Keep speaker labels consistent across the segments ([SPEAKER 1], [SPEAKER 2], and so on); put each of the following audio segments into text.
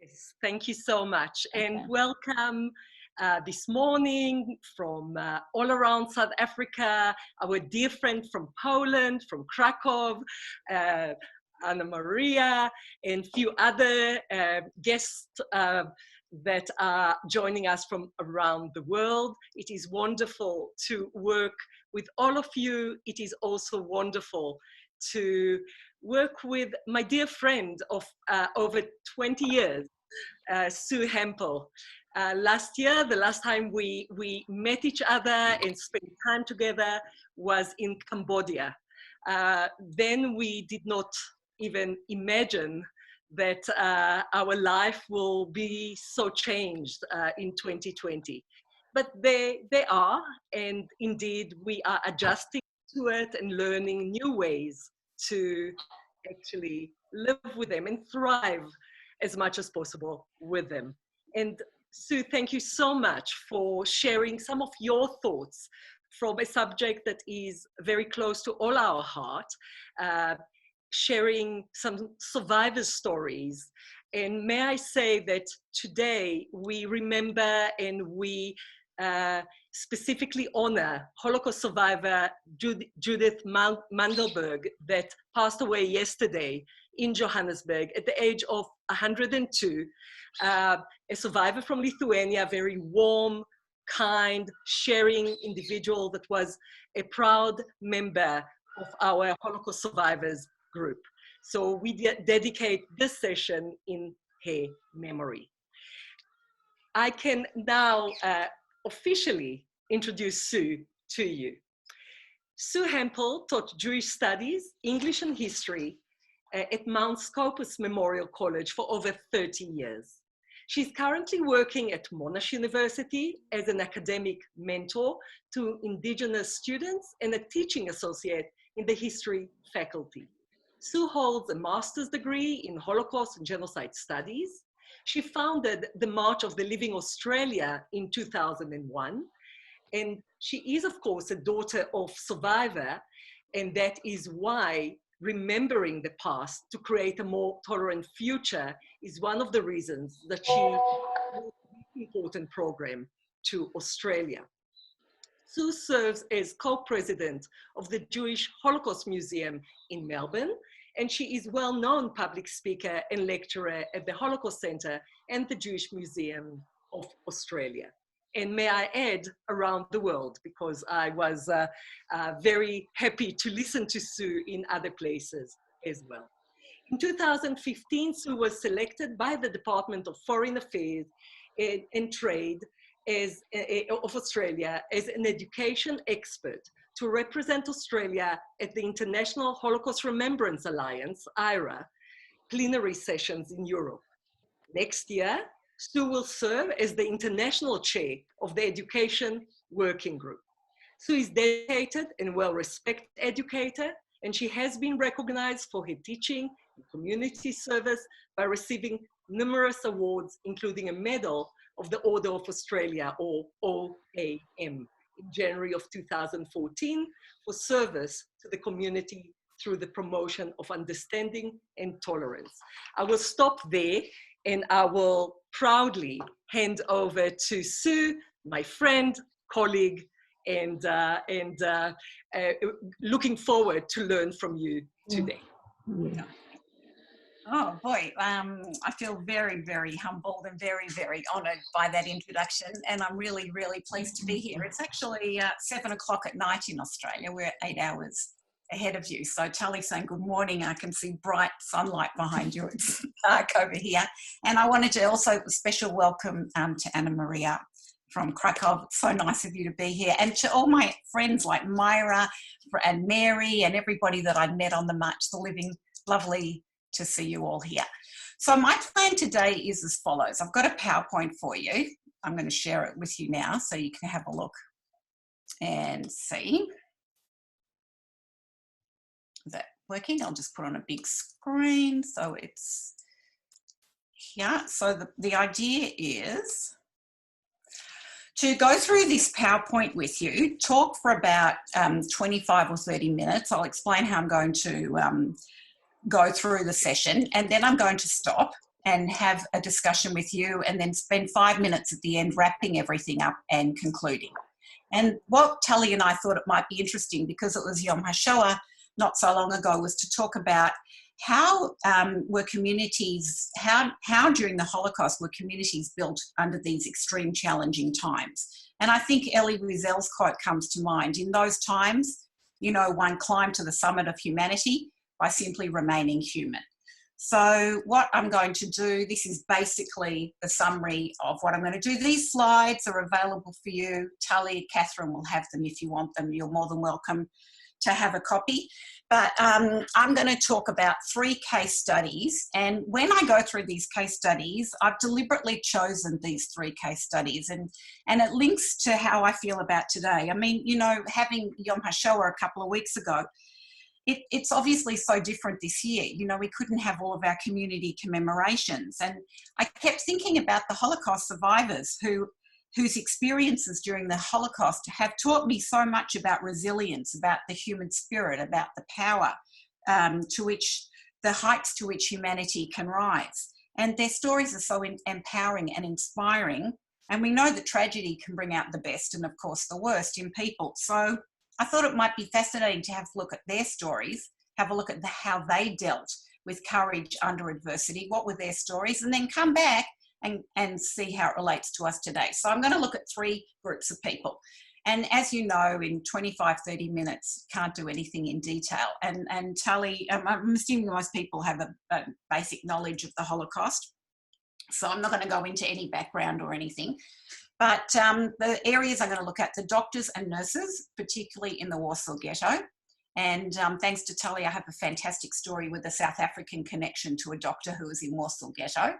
[SPEAKER 1] Yes, thank you so much.
[SPEAKER 2] Okay.
[SPEAKER 1] And welcome this morning from all around South Africa, our dear friend from Poland, from Krakow, Anna Maria, and a few other guests that are joining us from around the world. It is wonderful to work with all of you. It is also wonderful to work with my dear friend of over 20 years, Sue Hampel. Last year, the last time we met each other and spent time together was in Cambodia. Then we did not even imagine that our life will be so changed in 2020. But they are, and indeed we are adjusting to it and learning new ways to actually live with them and thrive as much as possible with them. And Sue, thank you so much for sharing some of your thoughts from a subject that is very close to all our heart, sharing some survivors' stories. And may I say that today we remember and we specifically honor Holocaust survivor Judith Mandelberg that passed away yesterday in Johannesburg at the age of 102, a survivor from Lithuania, very warm, kind, sharing individual that was a proud member of our Holocaust survivors group. So we dedicate this session in her memory. I can now officially introduce Sue to you. Sue Hampel taught Jewish studies, English and history at Mount Scopus Memorial College for over 30 years. She's currently working at Monash University as an academic mentor to Indigenous students and a teaching associate in the history faculty. Sue holds a master's degree in Holocaust and Genocide Studies. She founded the March of the Living Australia in 2001. And she is, of course, a daughter of survivor. And that is why remembering the past to create a more tolerant future is one of the reasons that she brought this important program to Australia. Sue serves as co-president of the Jewish Holocaust Museum in Melbourne, and she is a well-known public speaker and lecturer at the Holocaust Centre and the Jewish Museum of Australia. And may I add, around the world, because I was very happy to listen to Sue in other places as well. In 2015, Sue was selected by the Department of Foreign Affairs and Trade of Australia as an education expert to represent Australia at the International Holocaust Remembrance Alliance, IRA, plenary sessions in Europe. Next year, Sue will serve as the international chair of the Education Working Group. Sue is a dedicated and well-respected educator, and she has been recognized for her teaching and community service by receiving numerous awards, including a medal of the Order of Australia, or OAM, in January of 2014 for service to the community through the promotion of understanding and tolerance. I will stop there and I will proudly hand over to Sue, my friend, colleague, and looking forward to learn from you today.
[SPEAKER 2] Yeah. Oh boy, I feel very, very humbled and very, very honoured by that introduction, and I'm really, really pleased to be here. It's actually 7 o'clock at night in Australia. We're 8 hours ahead of you. So Charlie's saying good morning. I can see bright sunlight behind you. It's dark over here. And I wanted to also special welcome to Anna Maria from Krakow. It's so nice of you to be here. And to all my friends like Myra and Mary and everybody that I met on the March the Living, lovely to see you all here. So my plan today is as follows. I've got a PowerPoint for you. I'm going to share it with you now so you can have a look and see. Is that working? I'll just put on a big screen so it's here. So the idea is to go through this PowerPoint with you, talk for about 25 or 30 minutes. I'll explain how I'm going to go through the session, and then I'm going to stop and have a discussion with you, and then spend 5 minutes at the end wrapping everything up and concluding. And what Tully and I thought it might be interesting, because it was Yom HaShoah not so long ago, was to talk about how were communities, how during the Holocaust were communities built under these extreme challenging times. And I think Elie Wiesel's quote comes to mind. In those times, you know, one climbed to the summit of humanity by simply remaining human. So what I'm going to do, this is basically the summary of what I'm going to do. These slides are available for you. Tully, Catherine will have them if you want them. You're more than welcome to have a copy. But I'm going to talk about 3 case studies. And when I go through these case studies, I've deliberately chosen these 3 case studies. And it links to how I feel about today. I mean, you know, having Yom HaShoah a couple of weeks ago, it's obviously so different this year. You know, we couldn't have all of our community commemorations. And I kept thinking about the Holocaust survivors whose experiences during the Holocaust have taught me so much about resilience, about the human spirit, about the power to which, the heights to which humanity can rise. And their stories are so empowering and inspiring. And we know that tragedy can bring out the best and, of course, the worst in people. So I thought it might be fascinating to have a look at their stories, have a look at how they dealt with courage under adversity, what were their stories, and then come back and see how it relates to us today. So I'm going to look at 3 groups of people. And as you know, in 25, 30 minutes, can't do anything in detail. And Tully, I'm assuming most people have a basic knowledge of the Holocaust. So I'm not going to go into any background or anything. But the areas I'm going to look at, the doctors and nurses, particularly in the Warsaw Ghetto. And thanks to Tully, I have a fantastic story with a South African connection to a doctor who was in Warsaw Ghetto.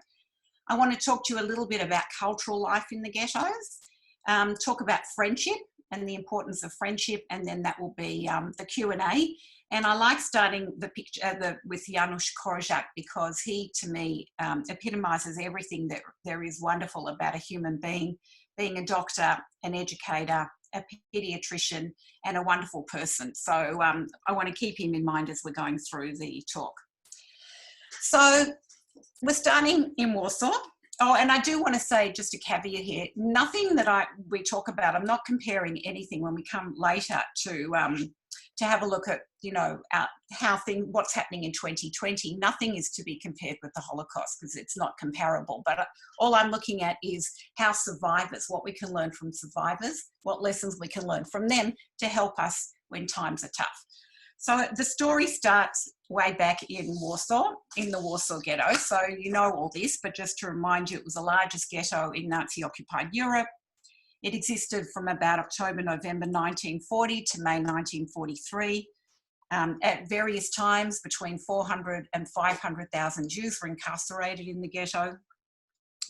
[SPEAKER 2] I want to talk to you a little bit about cultural life in the ghettos, talk about friendship and the importance of friendship, and then that will be the Q&A. And I like starting the picture with Janusz Korczak, because he, to me, epitomises everything that there is wonderful about a human being a doctor, an educator, a paediatrician, and a wonderful person. So I want to keep him in mind as we're going through the talk. So we're starting in Warsaw. Oh, and I do want to say, just a caveat here, nothing that we talk about, I'm not comparing anything when we come later to have a look at, you know, what's happening in 2020. Nothing is to be compared with the Holocaust, because it's not comparable. But all I'm looking at is how survivors, what we can learn from survivors, what lessons we can learn from them to help us when times are tough. So the story starts way back in Warsaw, in the Warsaw Ghetto. So you know all this, but just to remind you, it was the largest ghetto in Nazi-occupied Europe. It existed from about October, November 1940 to May 1943. At various times, between 400 and 500,000 Jews were incarcerated in the ghetto.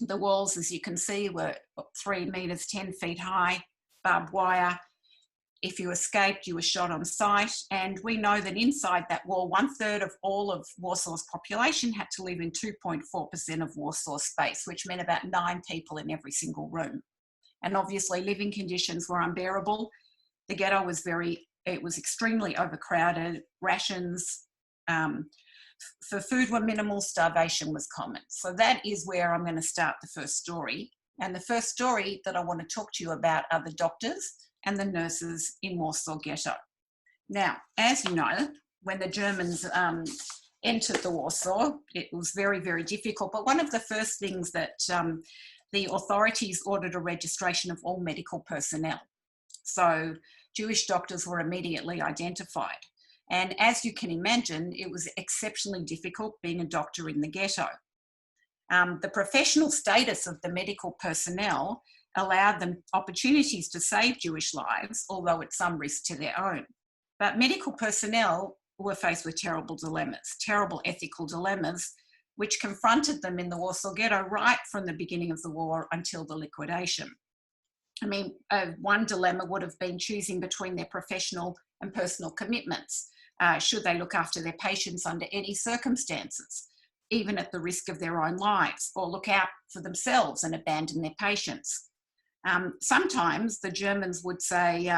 [SPEAKER 2] The walls, as you can see, were 3 metres, 10 feet high, barbed wire. If you escaped, you were shot on sight. And we know that inside that wall, 1/3 of all of Warsaw's population had to live in 2.4% of Warsaw space, which meant about 9 people in every single room. And obviously living conditions were unbearable. The ghetto was extremely overcrowded. Rations for food were minimal, starvation was common. So that is where I'm going to start the first story. And the first story that I want to talk to you about are the doctors and the nurses in Warsaw Ghetto. Now, as you know, when the Germans entered the Warsaw, it was very, very difficult. But one of the first things that the authorities ordered a registration of all medical personnel. So Jewish doctors were immediately identified. And as you can imagine, it was exceptionally difficult being a doctor in the ghetto. The professional status of the medical personnel allowed them opportunities to save Jewish lives, although at some risk to their own. But medical personnel were faced with terrible dilemmas, terrible ethical dilemmas, which confronted them in the Warsaw Ghetto right from the beginning of the war until the liquidation. I mean, one dilemma would have been choosing between their professional and personal commitments. Should they look after their patients under any circumstances, even at the risk of their own lives, or look out for themselves and abandon their patients? Sometimes the Germans would say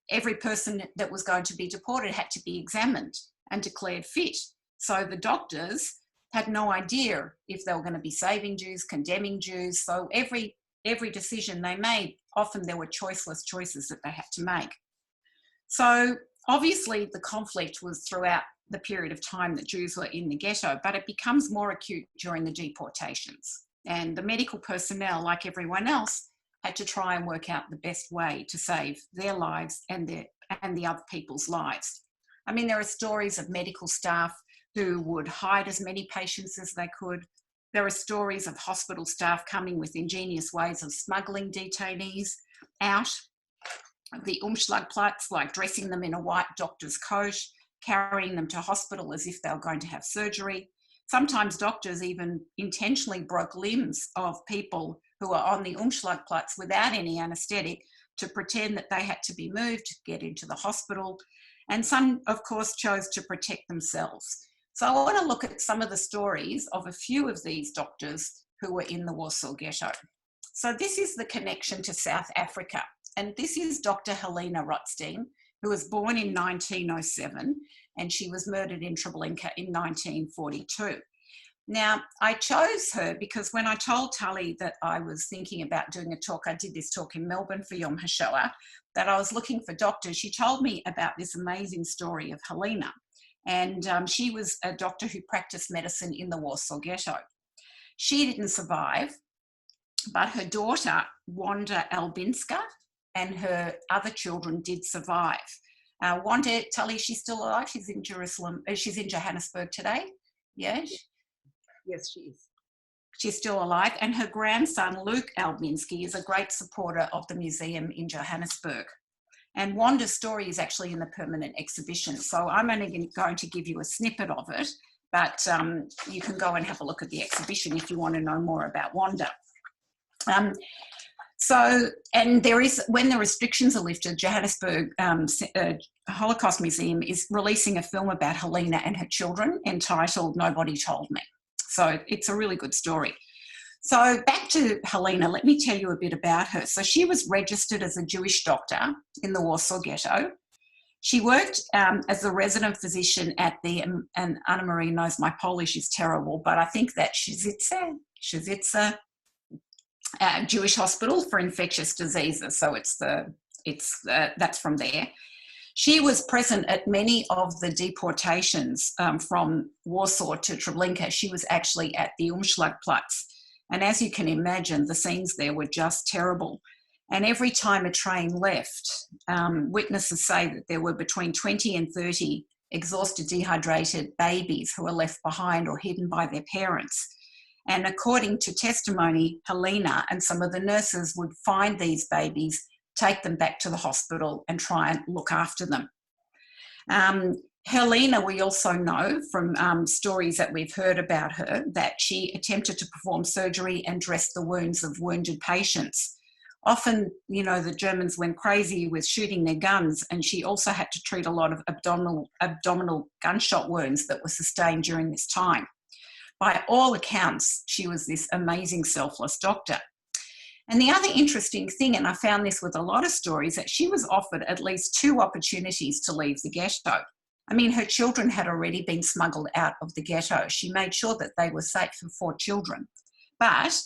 [SPEAKER 2] every person that was going to be deported had to be examined and declared fit. So the doctors had no idea if they were going to be saving Jews, condemning Jews. So every decision they made, often there were choiceless choices that they had to make. So obviously the conflict was throughout the period of time that Jews were in the ghetto, but it becomes more acute during the deportations. And the medical personnel, like everyone else, had to try and work out the best way to save their lives and the other people's lives. I mean, there are stories of medical staff who would hide as many patients as they could. There are stories of hospital staff coming with ingenious ways of smuggling detainees out of the Umschlagplatz, like dressing them in a white doctor's coat, carrying them to hospital as if they were going to have surgery. Sometimes doctors even intentionally broke limbs of people who were on the Umschlagplatz without any anaesthetic to pretend that they had to be moved to get into the hospital. And some, of course, chose to protect themselves. So I want to look at some of the stories of a few of these doctors who were in the Warsaw Ghetto. So this is the connection to South Africa. And this is Dr. Halina Rotstein, who was born in 1907, and she was murdered in Treblinka in 1942. Now, I chose her because when I told Tully that I was thinking about doing a talk, I did this talk in Melbourne for Yom HaShoah, that I was looking for doctors, she told me about this amazing story of Halina. And she was a doctor who practiced medicine in the Warsaw Ghetto. She didn't survive, but her daughter, Wanda Albinska, and her other children did survive. Wanda, Tully, she's still alive. She's in Jerusalem. She's in Johannesburg today. Yes?
[SPEAKER 1] Yes, she is.
[SPEAKER 2] She's still alive. And her grandson, Luke Albinski, is a great supporter of the museum in Johannesburg. And Wanda's story is actually in the permanent exhibition. So I'm only going to give you a snippet of it, but you can go and have a look at the exhibition if you want to know more about Wanda. And there is, when the restrictions are lifted, Johannesburg Holocaust Museum is releasing a film about Halina and her children entitled Nobody Told Me. So it's a really good story. So back to Halina, let me tell you a bit about her. So she was registered as a Jewish doctor in the Warsaw Ghetto. She worked as a resident physician at the, and Anna Marie knows my Polish is terrible, but I think that Święcice Jewish Hospital for Infectious Diseases. So that's from there. She was present at many of the deportations from Warsaw to Treblinka. She was actually at the Umschlagplatz. And as you can imagine, the scenes there were just terrible. And every time a train left, witnesses say that there were between 20 and 30 exhausted, dehydrated babies who were left behind or hidden by their parents. And according to testimony, Halina and some of the nurses would find these babies, take them back to the hospital and try and look after them. Halina, we also know from stories that we've heard about her that she attempted to perform surgery and dress the wounds of wounded patients. Often, you know, the Germans went crazy with shooting their guns, and she also had to treat a lot of abdominal gunshot wounds that were sustained during this time. By all accounts, she was this amazing selfless doctor. And the other interesting thing, and I found this with a lot of stories, that she was offered at least 2 opportunities to leave the ghetto. I mean, her children had already been smuggled out of the ghetto. She made sure that they were safe for 4 children. But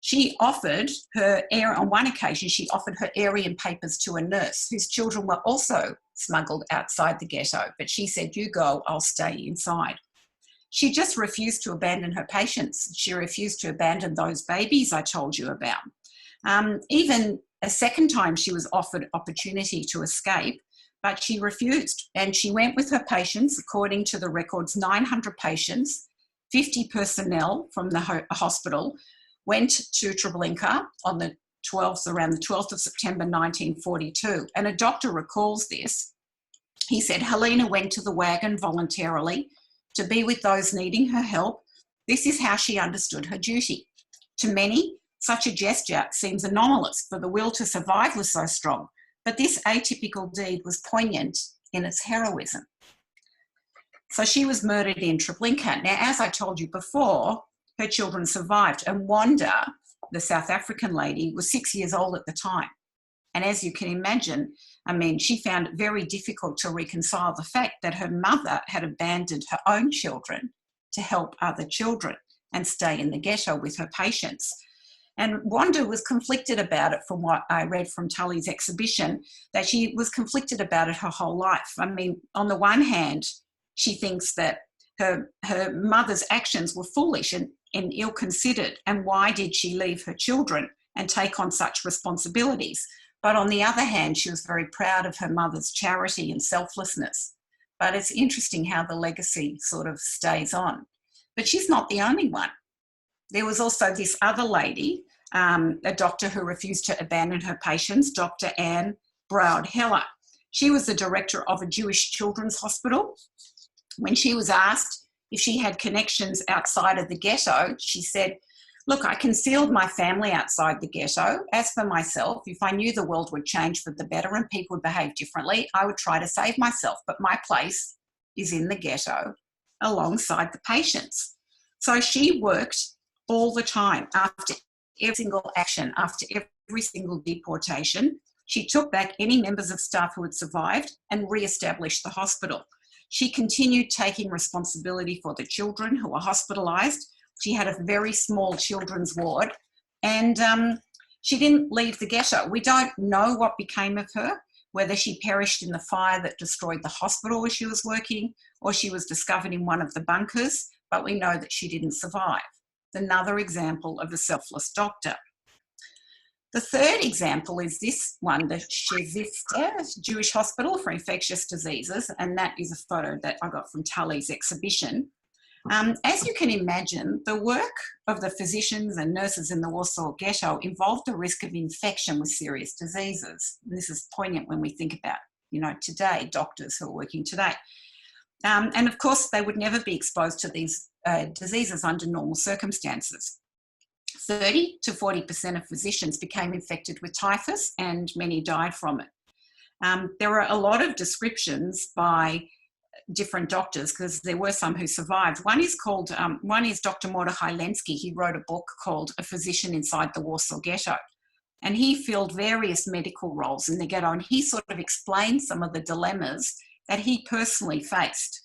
[SPEAKER 2] she offered on one occasion, she offered her Aryan papers to a nurse whose children were also smuggled outside the ghetto. But she said, "You go, I'll stay inside." She just refused to abandon her patients. She refused to abandon those babies I told you about. Even a second time she was offered opportunity to escape, but she refused. And she went with her patients, according to the records, 900 patients, 50 personnel from the hospital, went to Treblinka on the 12th, around the 12th of September 1942. And a doctor recalls this. He said, "Halina went to the wagon voluntarily to be with those needing her help. This is how she understood her duty. To many, such a gesture seems anomalous, for the will to survive was so strong, but this atypical deed was poignant in its heroism." So she was murdered in Treblinka. Now, as I told you before, her children survived, and Wanda, the South African lady, was 6 years old at the time. And as you can imagine, I mean, she found it very difficult to reconcile the fact that her mother had abandoned her own children to help other children and stay in the ghetto with her patients. And Wanda was conflicted about it, from what I read from Tully's exhibition, that she was conflicted about it her whole life. I mean, on the one hand, she thinks that her mother's actions were foolish and ill-considered, and why did she leave her children and take on such responsibilities? But on the other hand, she was very proud of her mother's charity and selflessness. But it's interesting how the legacy sort of stays on. But she's not the only one. There was also this other lady, a doctor who refused to abandon her patients, Dr. Anne Broud-Heller. She was the director of a Jewish children's hospital. When she was asked if she had connections outside of the ghetto, she said, "Look, I concealed my family outside the ghetto. As for myself, if I knew the world would change for the better and people would behave differently, I would try to save myself. But my place is in the ghetto alongside the patients." So she worked all the time. After every single action, after every single deportation, she took back any members of staff who had survived and re-established the hospital. She continued taking responsibility for the children who were hospitalised. She had a very small children's ward, and she didn't leave the ghetto. We don't know what became of her, whether she perished in the fire that destroyed the hospital where she was working, or she was discovered in one of the bunkers, but we know that she didn't survive. Another example of a selfless doctor. The third example is this one, the Shezista Jewish Hospital for Infectious Diseases, and that is a photo that I got from Tully's exhibition. As you can imagine, the work of the physicians and nurses in the Warsaw Ghetto involved the risk of infection with serious diseases. And this is poignant when we think about, today, doctors who are working today. And of course, they would never be exposed to these diseases under normal circumstances. 30 to 40% of physicians became infected with typhus, and many died from it. There are a lot of descriptions by different doctors, because there were some who survived. One is Dr. Mordechai Lenski. He wrote a book called A Physician Inside the Warsaw Ghetto, and he filled various medical roles in the ghetto, and he sort of explained some of the dilemmas that he personally faced.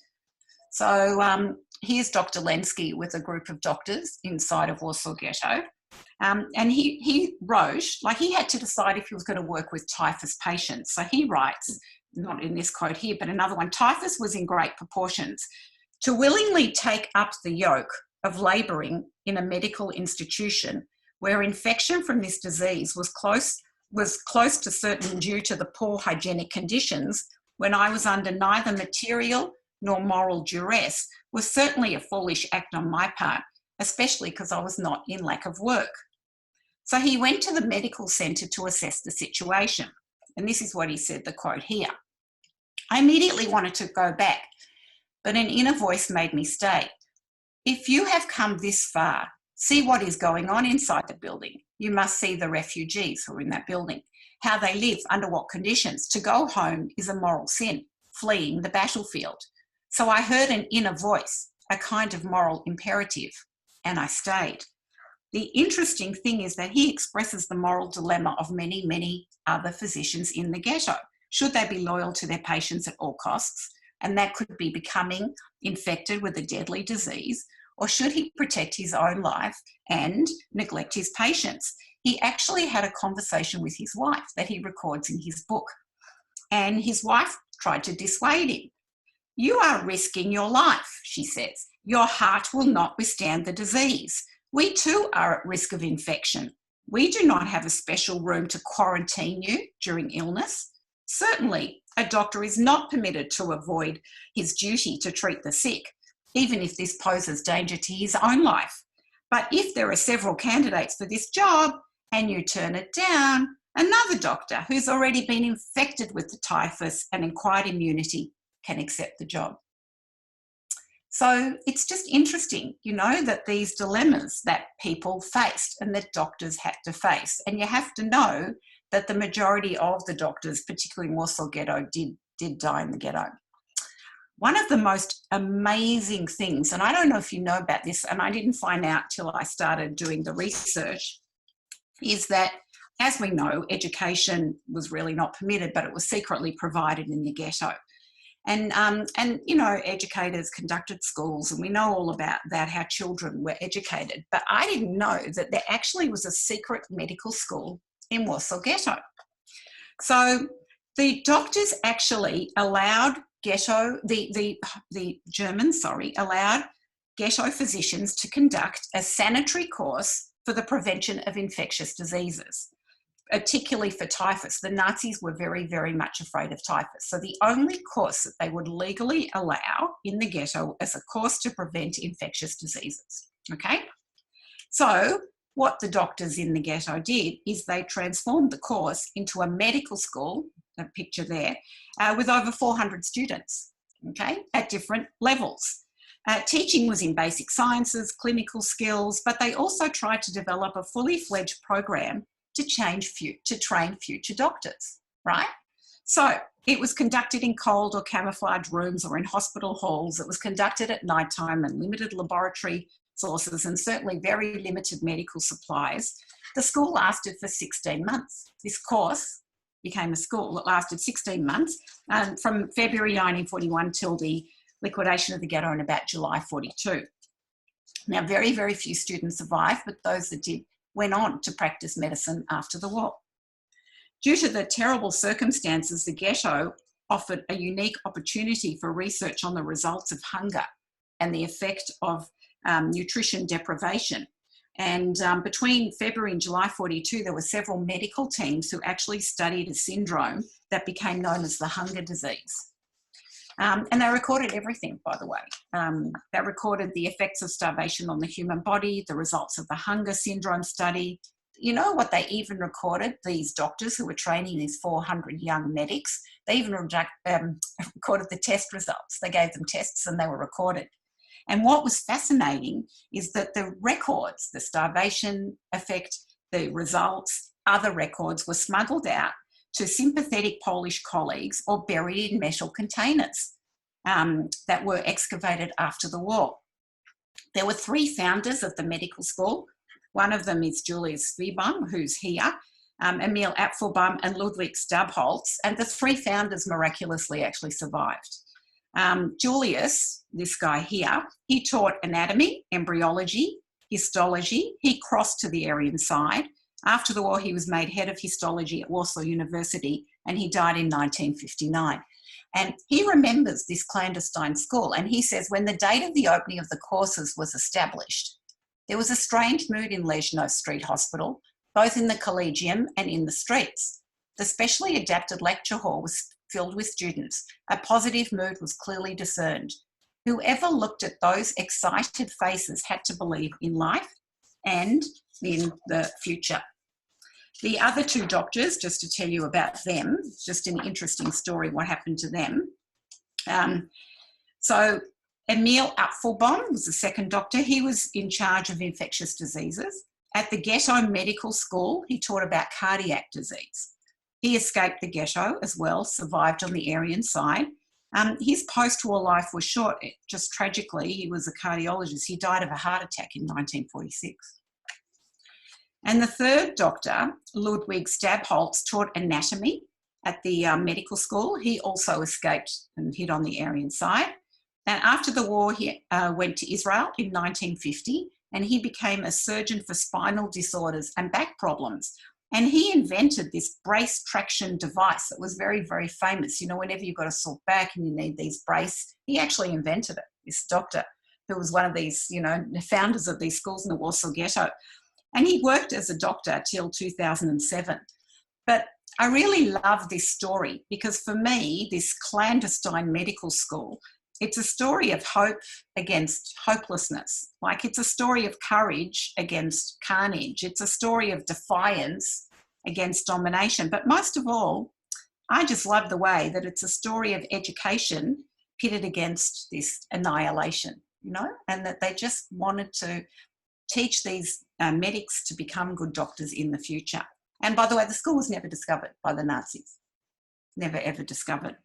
[SPEAKER 2] So here's Dr. Lenski with a group of doctors inside of Warsaw Ghetto. And he wrote, he had to decide if he was going to work with typhus patients. So he writes, not in this quote here, but another one, "Typhus was in great proportions. To willingly take up the yoke of labouring in a medical institution where infection from this disease was close to certain due to the poor hygienic conditions, when I was under neither material nor moral duress, was certainly a foolish act on my part, especially because I was not in lack of work." So he went to the medical centre to assess the situation. And this is what he said, the quote here. "I immediately wanted to go back, but an inner voice made me stay. If you have come this far, see what is going on inside the building. You must see the refugees who are in that building, how they live, under what conditions. To go home is a moral sin, fleeing the battlefield. So I heard an inner voice, a kind of moral imperative, and I stayed." The interesting thing is that he expresses the moral dilemma of many, many other physicians in the ghetto. Should they be loyal to their patients at all costs? And that could be becoming infected with a deadly disease, or should he protect his own life and neglect his patients? He actually had a conversation with his wife that he records in his book. And his wife tried to dissuade him. "You are risking your life," she says. "Your heart will not withstand the disease. We too are at risk of infection. We do not have a special room to quarantine you during illness. Certainly, a doctor is not permitted to avoid his duty to treat the sick, even if this poses danger to his own life. But if there are several candidates for this job and you turn it down, another doctor who's already been infected with the typhus and acquired immunity can accept the job." So it's just interesting, that these dilemmas that people faced and that doctors had to face. And you have to know that the majority of the doctors, particularly in Warsaw Ghetto, did die in the ghetto. One of the most amazing things, and I don't know if you know about this, and I didn't find out till I started doing the research, is that, as we know, education was really not permitted, but it was secretly provided in the ghetto. And you know, educators conducted schools, and we know all about that, how children were educated. But I didn't know that there actually was a secret medical school in Warsaw Ghetto. So the doctors actually allowed Ghetto, the Germans, allowed Ghetto physicians to conduct a sanitary course for the prevention of infectious diseases, particularly for typhus. The Nazis were very, very much afraid of typhus. So the only course that they would legally allow in the ghetto is a course to prevent infectious diseases, okay? So what the doctors in the ghetto did is they transformed the course into a medical school, a picture there, with over 400 students, okay, at different levels. Teaching was in basic sciences, clinical skills, but they also tried to develop a fully fledged program to train future doctors, right? So it was conducted in cold or camouflaged rooms or in hospital halls. It was conducted at nighttime and limited laboratory sources and certainly very limited medical supplies. The school lasted for 16 months. This course became a school that lasted 16 months from February 1941 till the liquidation of the ghetto in about July 42. Now, very, very few students survived, but those that did went on to practice medicine after the war. Due to the terrible circumstances, the ghetto offered a unique opportunity for research on the results of hunger and the effect of nutrition deprivation. And between February and July 42, there were several medical teams who actually studied a syndrome that became known as the hunger disease. And they recorded everything, by the way. They recorded the effects of starvation on the human body, the results of the hunger syndrome study. You know what they even recorded? These doctors who were training these 400 young medics, they even recorded the test results. They gave them tests and they were recorded. And what was fascinating is that the records, the starvation effect, the results, other records were smuggled out to sympathetic Polish colleagues or buried in metal containers that were excavated after the war. There were 3 founders of the medical school. One of them is Julius Zwiebaum, who's here, Emil Apfelbaum and Ludwig Stabholz, and the 3 founders miraculously actually survived. Julius, this guy here, he taught anatomy, embryology, histology. He crossed to the Aryan side. After the war, he was made head of histology at Warsaw University, and he died in 1959. And he remembers this clandestine school, and he says, when the date of the opening of the courses was established, there was a strange mood in Lezhno Street Hospital, both in the Collegium and in the streets. The specially adapted lecture hall was filled with students. A positive mood was clearly discerned. Whoever looked at those excited faces had to believe in life and in the future. The other 2 doctors, just to tell you about them, just an interesting story what happened to them. So Emil Apfelbaum was the second doctor. He was in charge of infectious diseases. At the Ghetto Medical School, he taught about cardiac disease. He escaped the ghetto as well, survived on the Aryan side. His post-war life was short. Just tragically, he was a cardiologist. He died of a heart attack in 1946. And the third doctor, Ludwig Stabholz, taught anatomy at the medical school. He also escaped and hid on the Aryan side. And after the war, he went to Israel in 1950, and he became a surgeon for spinal disorders and back problems. And he invented this brace traction device that was very, very famous. You know, whenever you've got a sore back and you need these brace, he actually invented it, this doctor, who was one of these, you know, founders of these schools in the Warsaw Ghetto. And he worked as a doctor till 2007. But I really love this story because for me, this clandestine medical school, it's a story of hope against hopelessness. Like, it's a story of courage against carnage. It's a story of defiance against domination. But most of all, I just love the way that it's a story of education pitted against this annihilation, you know, and that they just wanted to teach these medics to become good doctors in the future. And by the way, the school was never discovered by the Nazis. Never, ever discovered.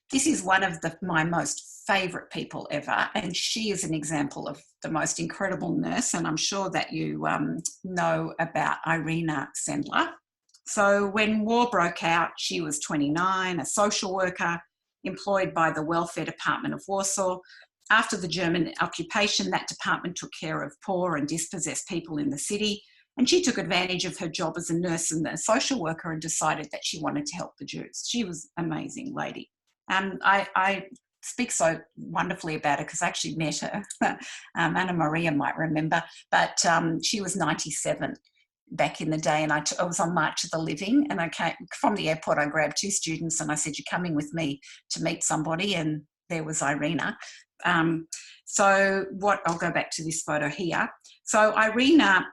[SPEAKER 2] This is one of my most favourite people ever, and she is an example of the most incredible nurse, and I'm sure that you know about Irena Sendler. So when war broke out, she was 29, a social worker employed by the Welfare Department of Warsaw. After the German occupation, that department took care of poor and dispossessed people in the city, and she took advantage of her job as a nurse and a social worker and decided that she wanted to help the Jews. She was an amazing lady. I speak so wonderfully about her because I actually met her. Anna Maria might remember, but she was 97 back in the day, and I was on March of the Living, and I came from the airport. I grabbed 2 students and I said, "You're coming with me to meet somebody," and there was Irena. I'll go back to this photo here. So Irena,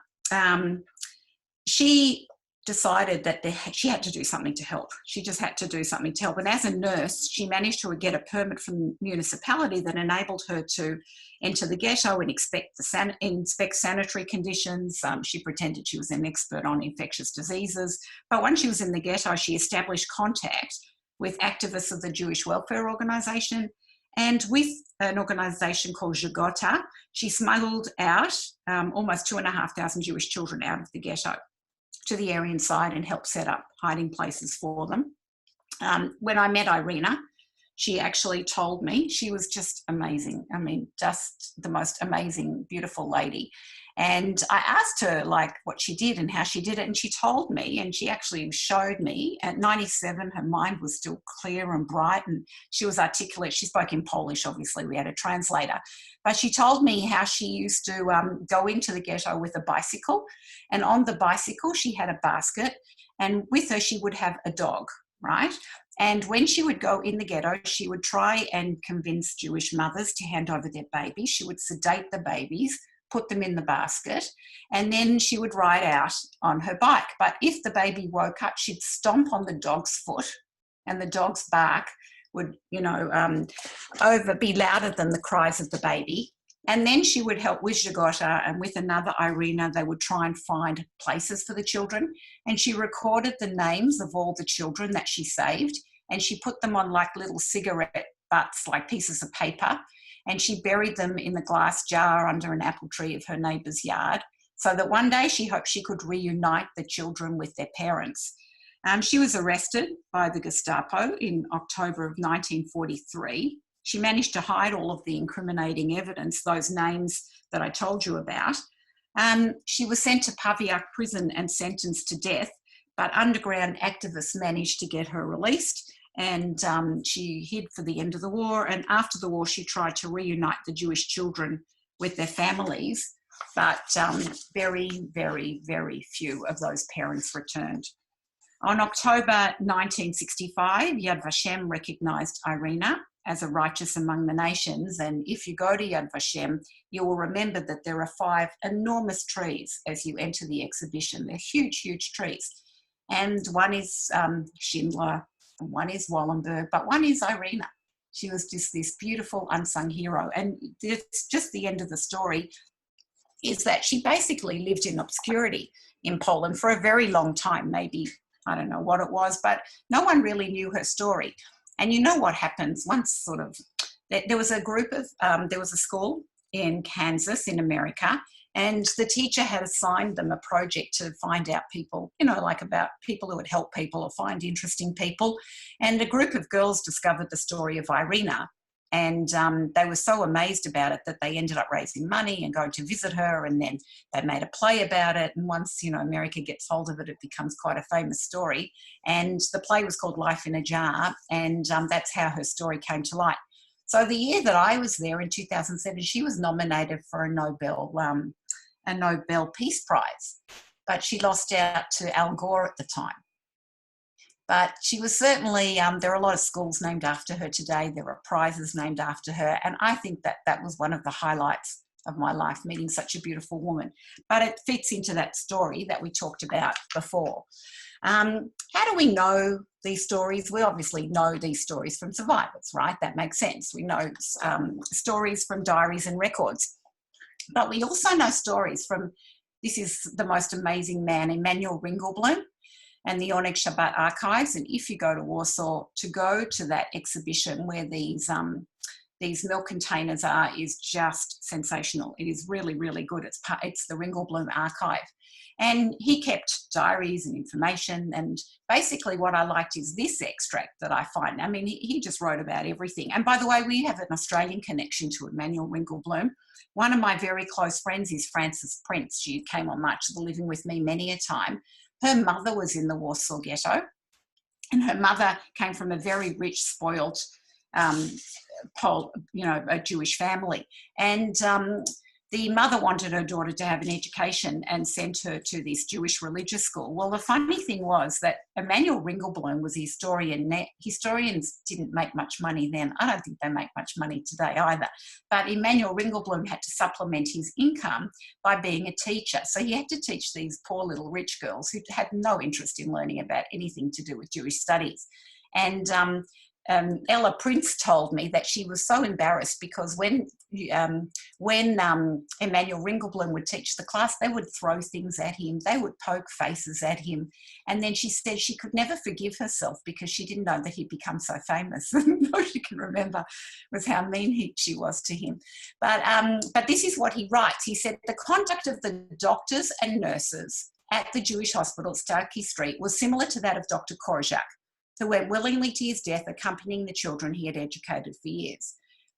[SPEAKER 2] she decided that she had to do something to help. She just had to do something to help. And as a nurse, she managed to get a permit from the municipality that enabled her to enter the ghetto and inspect sanitary conditions. She pretended she was an expert on infectious diseases. But once she was in the ghetto, she established contact with activists of the Jewish Welfare Organisation. And with an organisation called Ghetto, she smuggled out almost 2,500 Jewish children out of the ghetto to the Aryan side and helped set up hiding places for them. When I met Irena, she actually told me, she was just amazing. I mean, just the most amazing, beautiful lady. And I asked her like what she did and how she did it. And she told me, and she actually showed me at 97, her mind was still clear and bright and she was articulate. She spoke in Polish, obviously, we had a translator. But she told me how she used to go into the ghetto with a bicycle. And on the bicycle, she had a basket. And with her, she would have a dog, right? And when she would go in the ghetto, she would try and convince Jewish mothers to hand over their babies. She would sedate the babies, put them in the basket, and then she would ride out on her bike. But if the baby woke up, she'd stomp on the dog's foot, and the dog's bark would, be louder than the cries of the baby. And then she would help with Zhigota and with another Irena. They would try and find places for the children. And she recorded the names of all the children that she saved. And she put them on like little cigarette butts, like pieces of paper. And she buried them in the glass jar under an apple tree of her neighbour's yard, so that one day she hoped she could reunite the children with their parents. She was arrested by the Gestapo in October of 1943. She managed to hide all of the incriminating evidence, those names that I told you about. She was sent to Paviak prison and sentenced to death, but underground activists managed to get her released. And she hid for the end of the war. And after the war, she tried to reunite the Jewish children with their families. But very, very, very few of those parents returned. On October 1965, Yad Vashem recognised Irena as a righteous among the nations. And if you go to Yad Vashem, you will remember that there are 5 enormous trees as you enter the exhibition. They're huge, huge trees. And one is Schindler, and one is Wallenberg, but one is Irena. She was just this beautiful unsung hero. And it's just the end of the story is that she basically lived in obscurity in Poland for a very long time, maybe, I don't know what it was, but no one really knew her story. And you know what happens once there was a group of, there was a school in Kansas in America, and the teacher had assigned them a project to find out people, like about people who would help people or find interesting people. And a group of girls discovered the story of Irena. And they were so amazed about it that they ended up raising money and going to visit her. And then they made a play about it. And once, America gets hold of it, it becomes quite a famous story. And the play was called Life in a Jar. And that's how her story came to light. So the year that I was there in 2007, she was nominated for a Nobel Peace Prize, but she lost out to Al Gore at the time. But she was certainly, there are a lot of schools named after her today. There are prizes named after her. And I think that was one of the highlights of my life, meeting such a beautiful woman. But it fits into that story that we talked about before. How do we know these stories? We obviously know these stories from survivors, right? That makes sense. We know stories from diaries and records. But we also know stories from, this is the most amazing man, Emanuel Ringelblum, and the Oneg Shabbat archives. And if you go to Warsaw, to go to that exhibition where these these milk containers are is just sensational. It is really, really good. It's the Ringelblum archive. And he kept diaries and information. And basically what I liked is this extract that I find. I mean, he just wrote about everything. And by the way, we have an Australian connection to Emmanuel Ringelblum. One of my very close friends is Frances Prince. She came on March of the Living with me many a time. Her mother was in the Warsaw Ghetto. And her mother came from a very rich, spoiled, a Jewish family. And the mother wanted her daughter to have an education and sent her to this Jewish religious school. Well, the funny thing was that Emmanuel Ringelblum was a historian. Historians didn't make much money then. I don't think they make much money today either. But Emmanuel Ringelblum had to supplement his income by being a teacher. So he had to teach these poor little rich girls who had no interest in learning about anything to do with Jewish studies. And Ella Prince told me that she was so embarrassed because when Emmanuel Ringelblum would teach the class, they would throw things at him, they would poke faces at him, and then she said she could never forgive herself because she didn't know that he'd become so famous. All she can remember was how mean she was to him. But this is what he writes. He said, the conduct of the doctors and nurses at the Jewish hospital at Starkey Street was similar to that of Dr. Korjak, who went willingly to his death accompanying the children he had educated for years.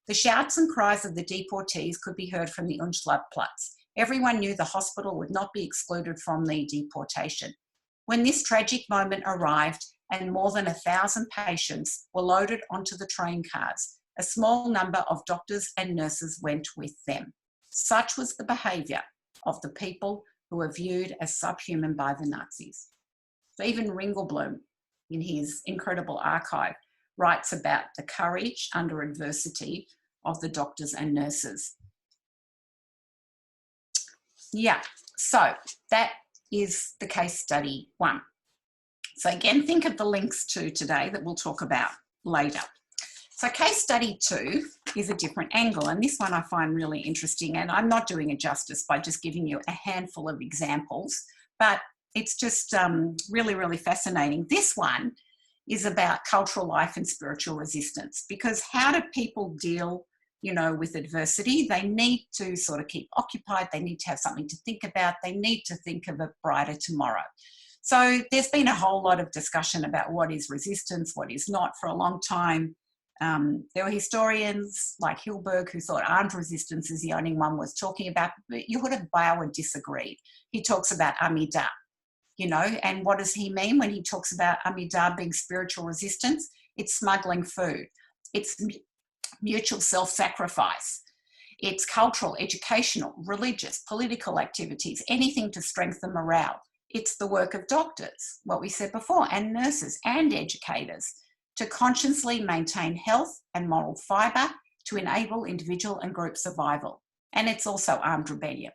[SPEAKER 2] The shouts and cries of the deportees could be heard from the Unschlagplatz. Everyone knew the hospital would not be excluded from the deportation. When this tragic moment arrived and more than 1,000 patients were loaded onto the train cars, a small number of doctors and nurses went with them. Such was the behaviour of the people who were viewed as subhuman by the Nazis. So even Ringelblum, in his incredible archive, writes about the courage under adversity of the doctors and nurses. Yeah, so that is the case study 1. So again, think of the links to today that we'll talk about later. So case study 2 is a different angle, and this one I find really interesting, and I'm not doing it justice by just giving you a handful of examples, but it's just really, really fascinating. This one is about cultural life and spiritual resistance, because how do people deal, with adversity? They need to sort of keep occupied. They need to have something to think about. They need to think of a brighter tomorrow. So there's been a whole lot of discussion about what is resistance, what is not for a long time. There were historians like Hilberg who thought armed resistance is the only one worth talking about, but Yehuda Bauer disagreed. He talks about Amidah. And what does he mean when he talks about Amidah being spiritual resistance? It's smuggling food. It's mutual self-sacrifice. It's cultural, educational, religious, political activities, anything to strengthen morale. It's the work of doctors, what we said before, and nurses and educators to consciously maintain health and moral fibre to enable individual and group survival. And it's also armed rebellion.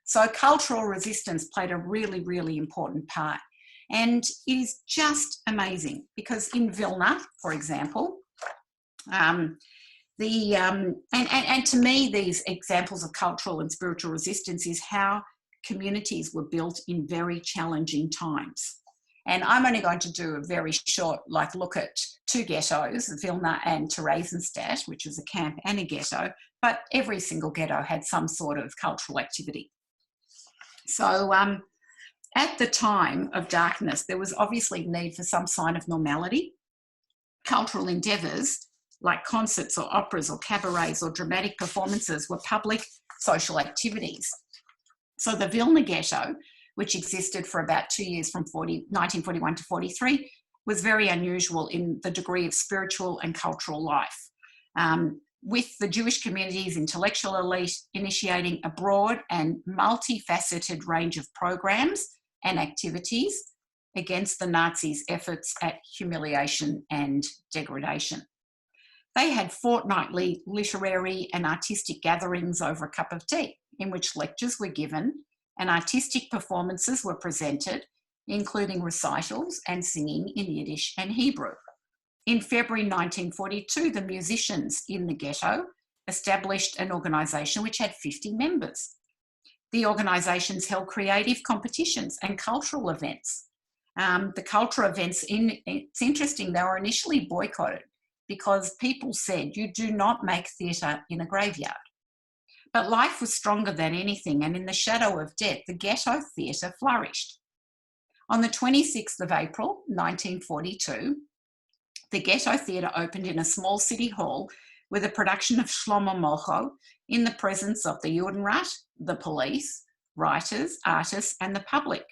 [SPEAKER 2] So cultural resistance played a really, really important part. And it is just amazing because in Vilna, for example, and to me, these examples of cultural and spiritual resistance is how communities were built in very challenging times. And I'm only going to do a very short look at 2 ghettos, Vilna and Theresienstadt, which was a camp and a ghetto, but every single ghetto had some sort of cultural activity. So at the time of darkness, there was obviously need for some sign of normality. Cultural endeavours like concerts or operas or cabarets or dramatic performances were public social activities. So the Vilna ghetto, which existed for about 2 years from 1941 to 43, was very unusual in the degree of spiritual and cultural life. With the Jewish community's intellectual elite initiating a broad and multifaceted range of programs and activities against the Nazis' efforts at humiliation and degradation. They had fortnightly literary and artistic gatherings over a cup of tea, in which lectures were given and artistic performances were presented, including recitals and singing in Yiddish and Hebrew. In February 1942, the musicians in the ghetto established an organisation which had 50 members. The organisations held creative competitions and cultural events. The cultural events, it's interesting, they were initially boycotted because people said you do not make theatre in a graveyard. But life was stronger than anything, and in the shadow of death, the Ghetto Theatre flourished. On the 26th of April, 1942, the Ghetto Theatre opened in a small city hall with a production of Shlomo Molcho in the presence of the Judenrat, the police, writers, artists, and the public.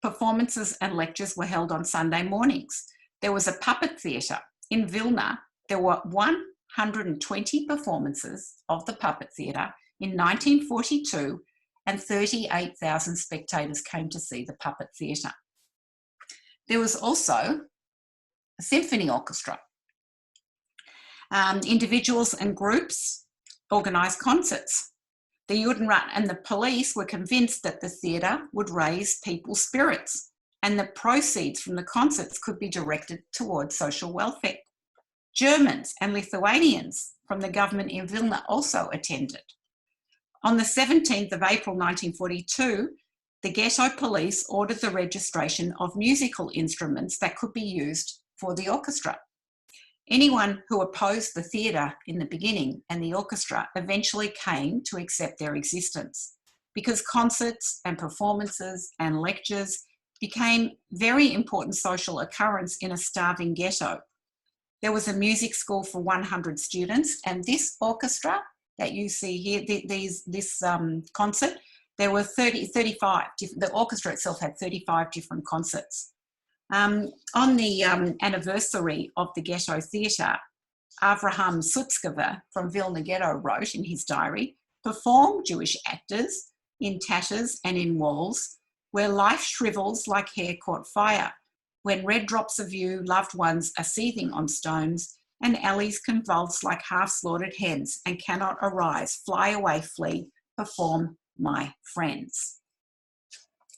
[SPEAKER 2] Performances and lectures were held on Sunday mornings. There was a puppet theatre. In Vilna, there were 120 performances of the puppet theatre in 1942, and 38,000 spectators came to see the puppet theatre. There was also a symphony orchestra. Individuals and groups organised concerts. The Judenrat and the police were convinced that the theatre would raise people's spirits, and the proceeds from the concerts could be directed towards social welfare. Germans and Lithuanians from the government in Vilna also attended. On the 17th of April 1942, the Ghetto police ordered the registration of musical instruments that could be used for the orchestra. Anyone who opposed the theatre in the beginning and the orchestra eventually came to accept their existence, because concerts and performances and lectures became very important social occurrence in a starving ghetto. There was a music school for 100 students, and this orchestra that you see here, this concert, there were 35, the orchestra itself had 35 different concerts. On the anniversary of the Ghetto Theatre, Avraham Sutzkever from Vilna Ghetto wrote in his diary, perform Jewish actors in tatters and in walls, where life shrivels like hair caught fire, when red drops of you, loved ones, are seething on stones, and alleys convulse like half-slaughtered hens and cannot arise, fly away, flee, perform my friends.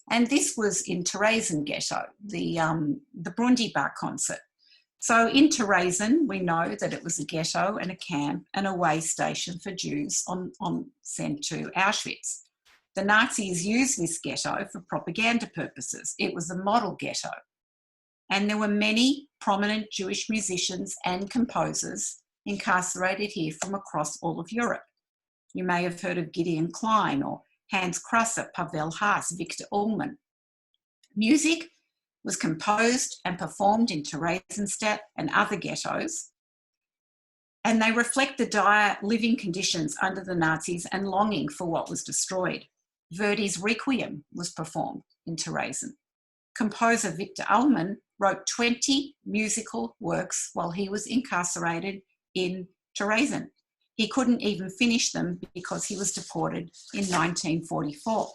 [SPEAKER 2] And this was in Theresen Ghetto, the Brundibar concert. So in Theresen, we know that it was a ghetto and a camp and a way station for Jews sent to Auschwitz. The Nazis used this ghetto for propaganda purposes. It was a model ghetto. And there were many prominent Jewish musicians and composers incarcerated here from across all of Europe. You may have heard of Gideon Klein or Hans Krasser, Pavel Haas, Victor Ullmann. Music was composed and performed in Theresienstadt and other ghettos, and they reflect the dire living conditions under the Nazis and longing for what was destroyed. Verdi's Requiem was performed in Theresen. Composer Victor Ullmann wrote 20 musical works while he was incarcerated in Theresen. He couldn't even finish them because he was deported in 1944.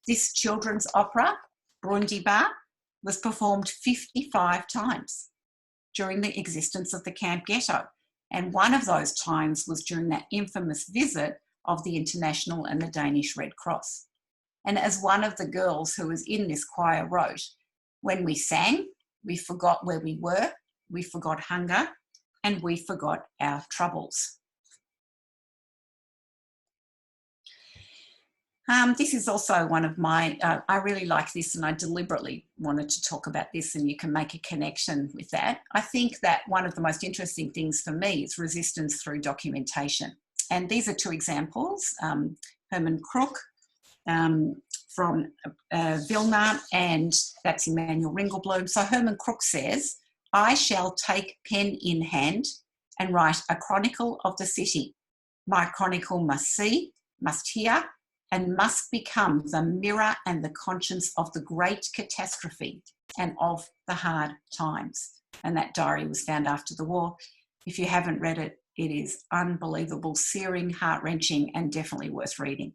[SPEAKER 2] This children's opera, Brundibar, was performed 55 times during the existence of the camp ghetto. And one of those times was during that infamous visit of the International and the Danish Red Cross. And as one of the girls who was in this choir wrote, when we sang, we forgot where we were, we forgot hunger, and we forgot our troubles. This is also one of my, I really like this, and I deliberately wanted to talk about this, and you can make a connection with that. I think that one of the most interesting things for me is resistance through documentation. And these are two examples, Herman Kruk from Vilna, and that's Emanuel Ringelblum. So Herman Kruk says, I shall take pen in hand and write a chronicle of the city. My chronicle must see, must hear, and must become the mirror and the conscience of the great catastrophe and of the hard times. And that diary was found after the war. If you haven't read it, it is unbelievable, searing, heart-wrenching, and definitely worth reading.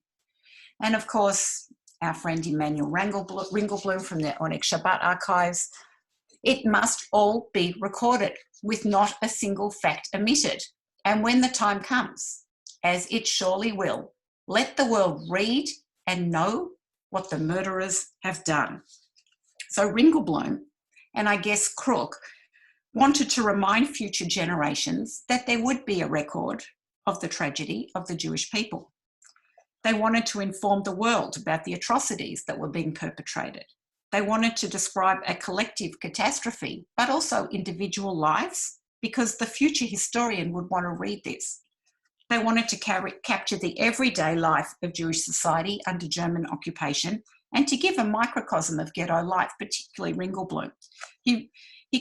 [SPEAKER 2] And of course, our friend Emanuel Ringelblum from the Onek Shabbat archives, it must all be recorded with not a single fact omitted. And when the time comes, as it surely will, let the world read and know what the murderers have done. So Ringelblum, and I guess Kruk, wanted to remind future generations that there would be a record of the tragedy of the Jewish people. They wanted to inform the world about the atrocities that were being perpetrated. They wanted to describe a collective catastrophe, but also individual lives because the future historian would want to read this. They wanted to capture the everyday life of Jewish society under German occupation and to give a microcosm of ghetto life, particularly Ringelblum. He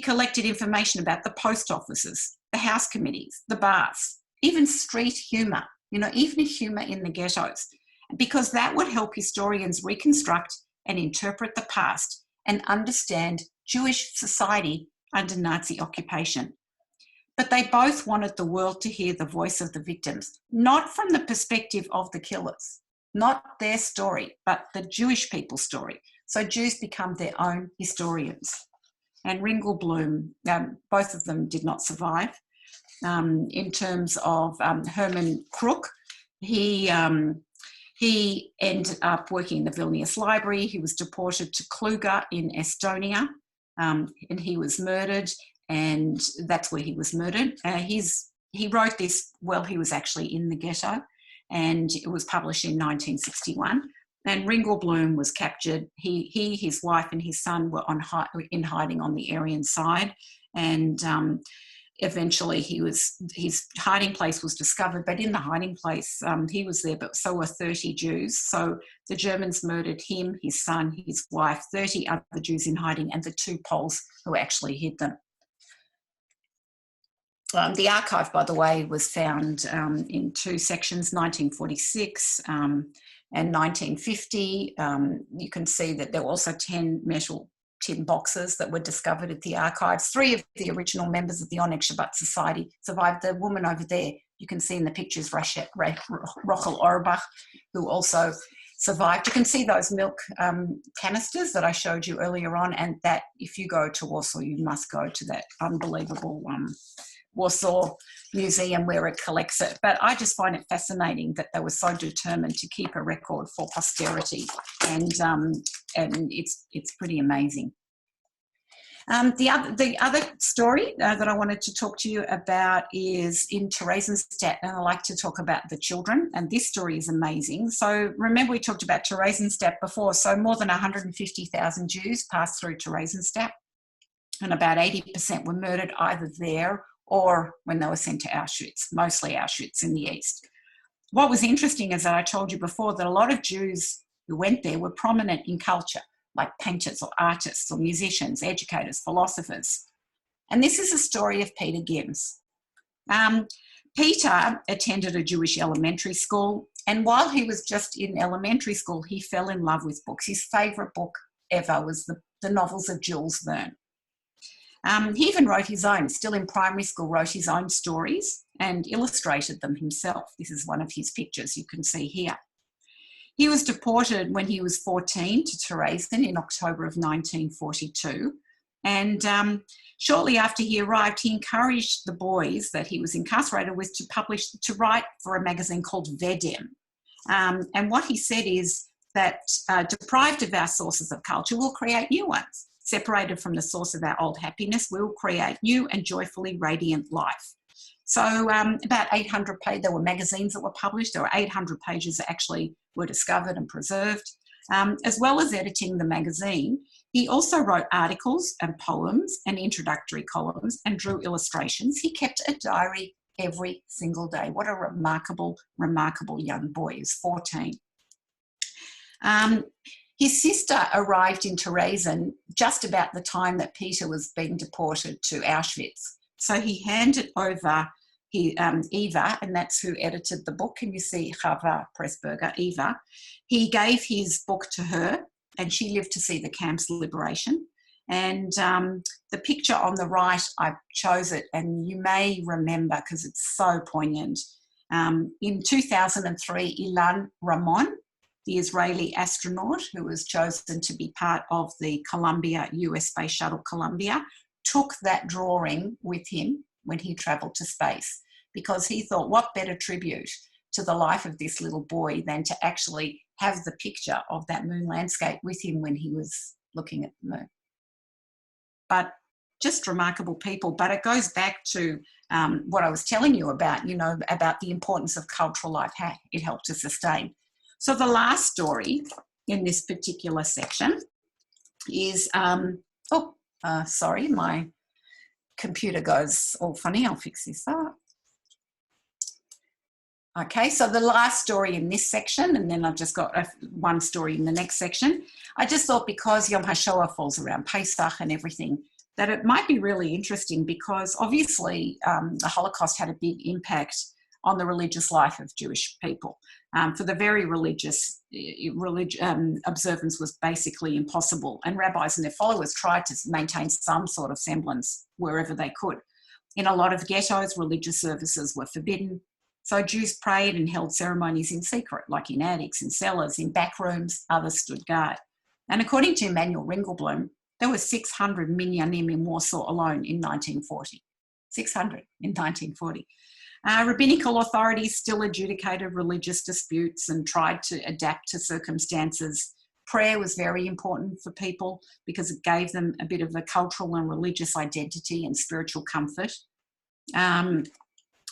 [SPEAKER 2] collected information about the post offices, the house committees, the bars, even street humour, even humour in the ghettos, because that would help historians reconstruct and interpret the past and understand Jewish society under Nazi occupation. But they both wanted the world to hear the voice of the victims, not from the perspective of the killers, not their story, but the Jewish people's story. So Jews become their own historians. And Ringelblum, both of them did not survive. In terms of Herman Kruk, he ended up working in the Vilnius Library. He was deported to Kluga in Estonia, and he was murdered. And that's where he was murdered. He wrote this while he was actually in the ghetto, and it was published in 1961. And Ringelblum was captured. His wife and his son were in hiding on the Aryan side, and eventually his hiding place was discovered. But in the hiding place, he was there, but so were 30 Jews. So the Germans murdered him, his son, his wife, 30 other Jews in hiding, and the 2 Poles who actually hid them. The archive, by the way, was found in 2 sections, 1946 and 1950. You can see that there were also 10 metal tin boxes that were discovered at the archives. 3 of the original members of the Oneg Shabbat Society survived. The woman over there, you can see in the pictures, Rochel Orbach, who also survived. You can see those milk canisters that I showed you earlier on, and that if you go to Warsaw, you must go to that unbelievable Warsaw Museum where it collects it. But I just find it fascinating that they were so determined to keep a record for posterity, and it's pretty amazing. The other story that I wanted to talk to you about is in Theresienstadt, and I like to talk about the children, and this story is amazing. So remember we talked about Theresienstadt before, so more than 150,000 Jews passed through Theresienstadt, and about 80% were murdered either there or when they were sent to Auschwitz, mostly Auschwitz in the east. What was interesting is that I told you before that a lot of Jews who went there were prominent in culture, like painters or artists or musicians, educators, philosophers. And this is a story of Peter GINZ. Peter attended a Jewish elementary school, and while he was just in elementary school, he fell in love with books. His favourite book ever was the novels of Jules Verne. He even wrote his own, still in primary school, wrote his own stories and illustrated them himself. This is one of his pictures you can see here. He was deported when he was 14 to Theresienstadt in October of 1942. And shortly after he arrived, he encouraged the boys that he was incarcerated with to write for a magazine called Vedem. And what he said is that deprived of our sources of culture, we'll create new ones. Separated from the source of our old happiness, we'll create new and joyfully radiant life. So about 800 pages, there were magazines that were published, there were 800 pages that actually were discovered and preserved. As well as editing the magazine, he also wrote articles and poems and introductory columns and drew illustrations. He kept a diary every single day. What a remarkable, remarkable young boy. He was 14. His sister arrived in Theresienstadt just about the time that Peter was being deported to Auschwitz. So he handed over Eva, and that's who edited the book. Can you see Chava Pressburger, Eva? He gave his book to her, and she lived to see the camp's liberation. And the picture on the right, I chose it, and you may remember because it's so poignant. In 2003, Ilan Ramon, the Israeli astronaut who was chosen to be part of the US Space Shuttle Columbia, took that drawing with him when he travelled to space, because he thought what better tribute to the life of this little boy than to actually have the picture of that moon landscape with him when he was looking at the moon. But just remarkable people. But it goes back to what I was telling you about, about the importance of cultural life, how it helped to sustain. So the last story in this particular section is, sorry, my computer goes all funny. I'll fix this up. Okay, so the last story in this section, and then I've just got one story in the next section. I just thought because Yom HaShoah falls around Pesach and everything, that it might be really interesting because obviously the Holocaust had a big impact on the religious life of Jewish people. For the very religious, observance was basically impossible, and rabbis and their followers tried to maintain some sort of semblance wherever they could. In a lot of ghettos, religious services were forbidden, so Jews prayed and held ceremonies in secret, like in attics, in cellars, in back rooms. Others stood guard. And according to Emanuel Ringelblum, there were 600 minyanim in Warsaw alone in 1940. 600 in 1940. Rabbinical authorities still adjudicated religious disputes and tried to adapt to circumstances. Prayer was very important for people because it gave them a bit of a cultural and religious identity and spiritual comfort.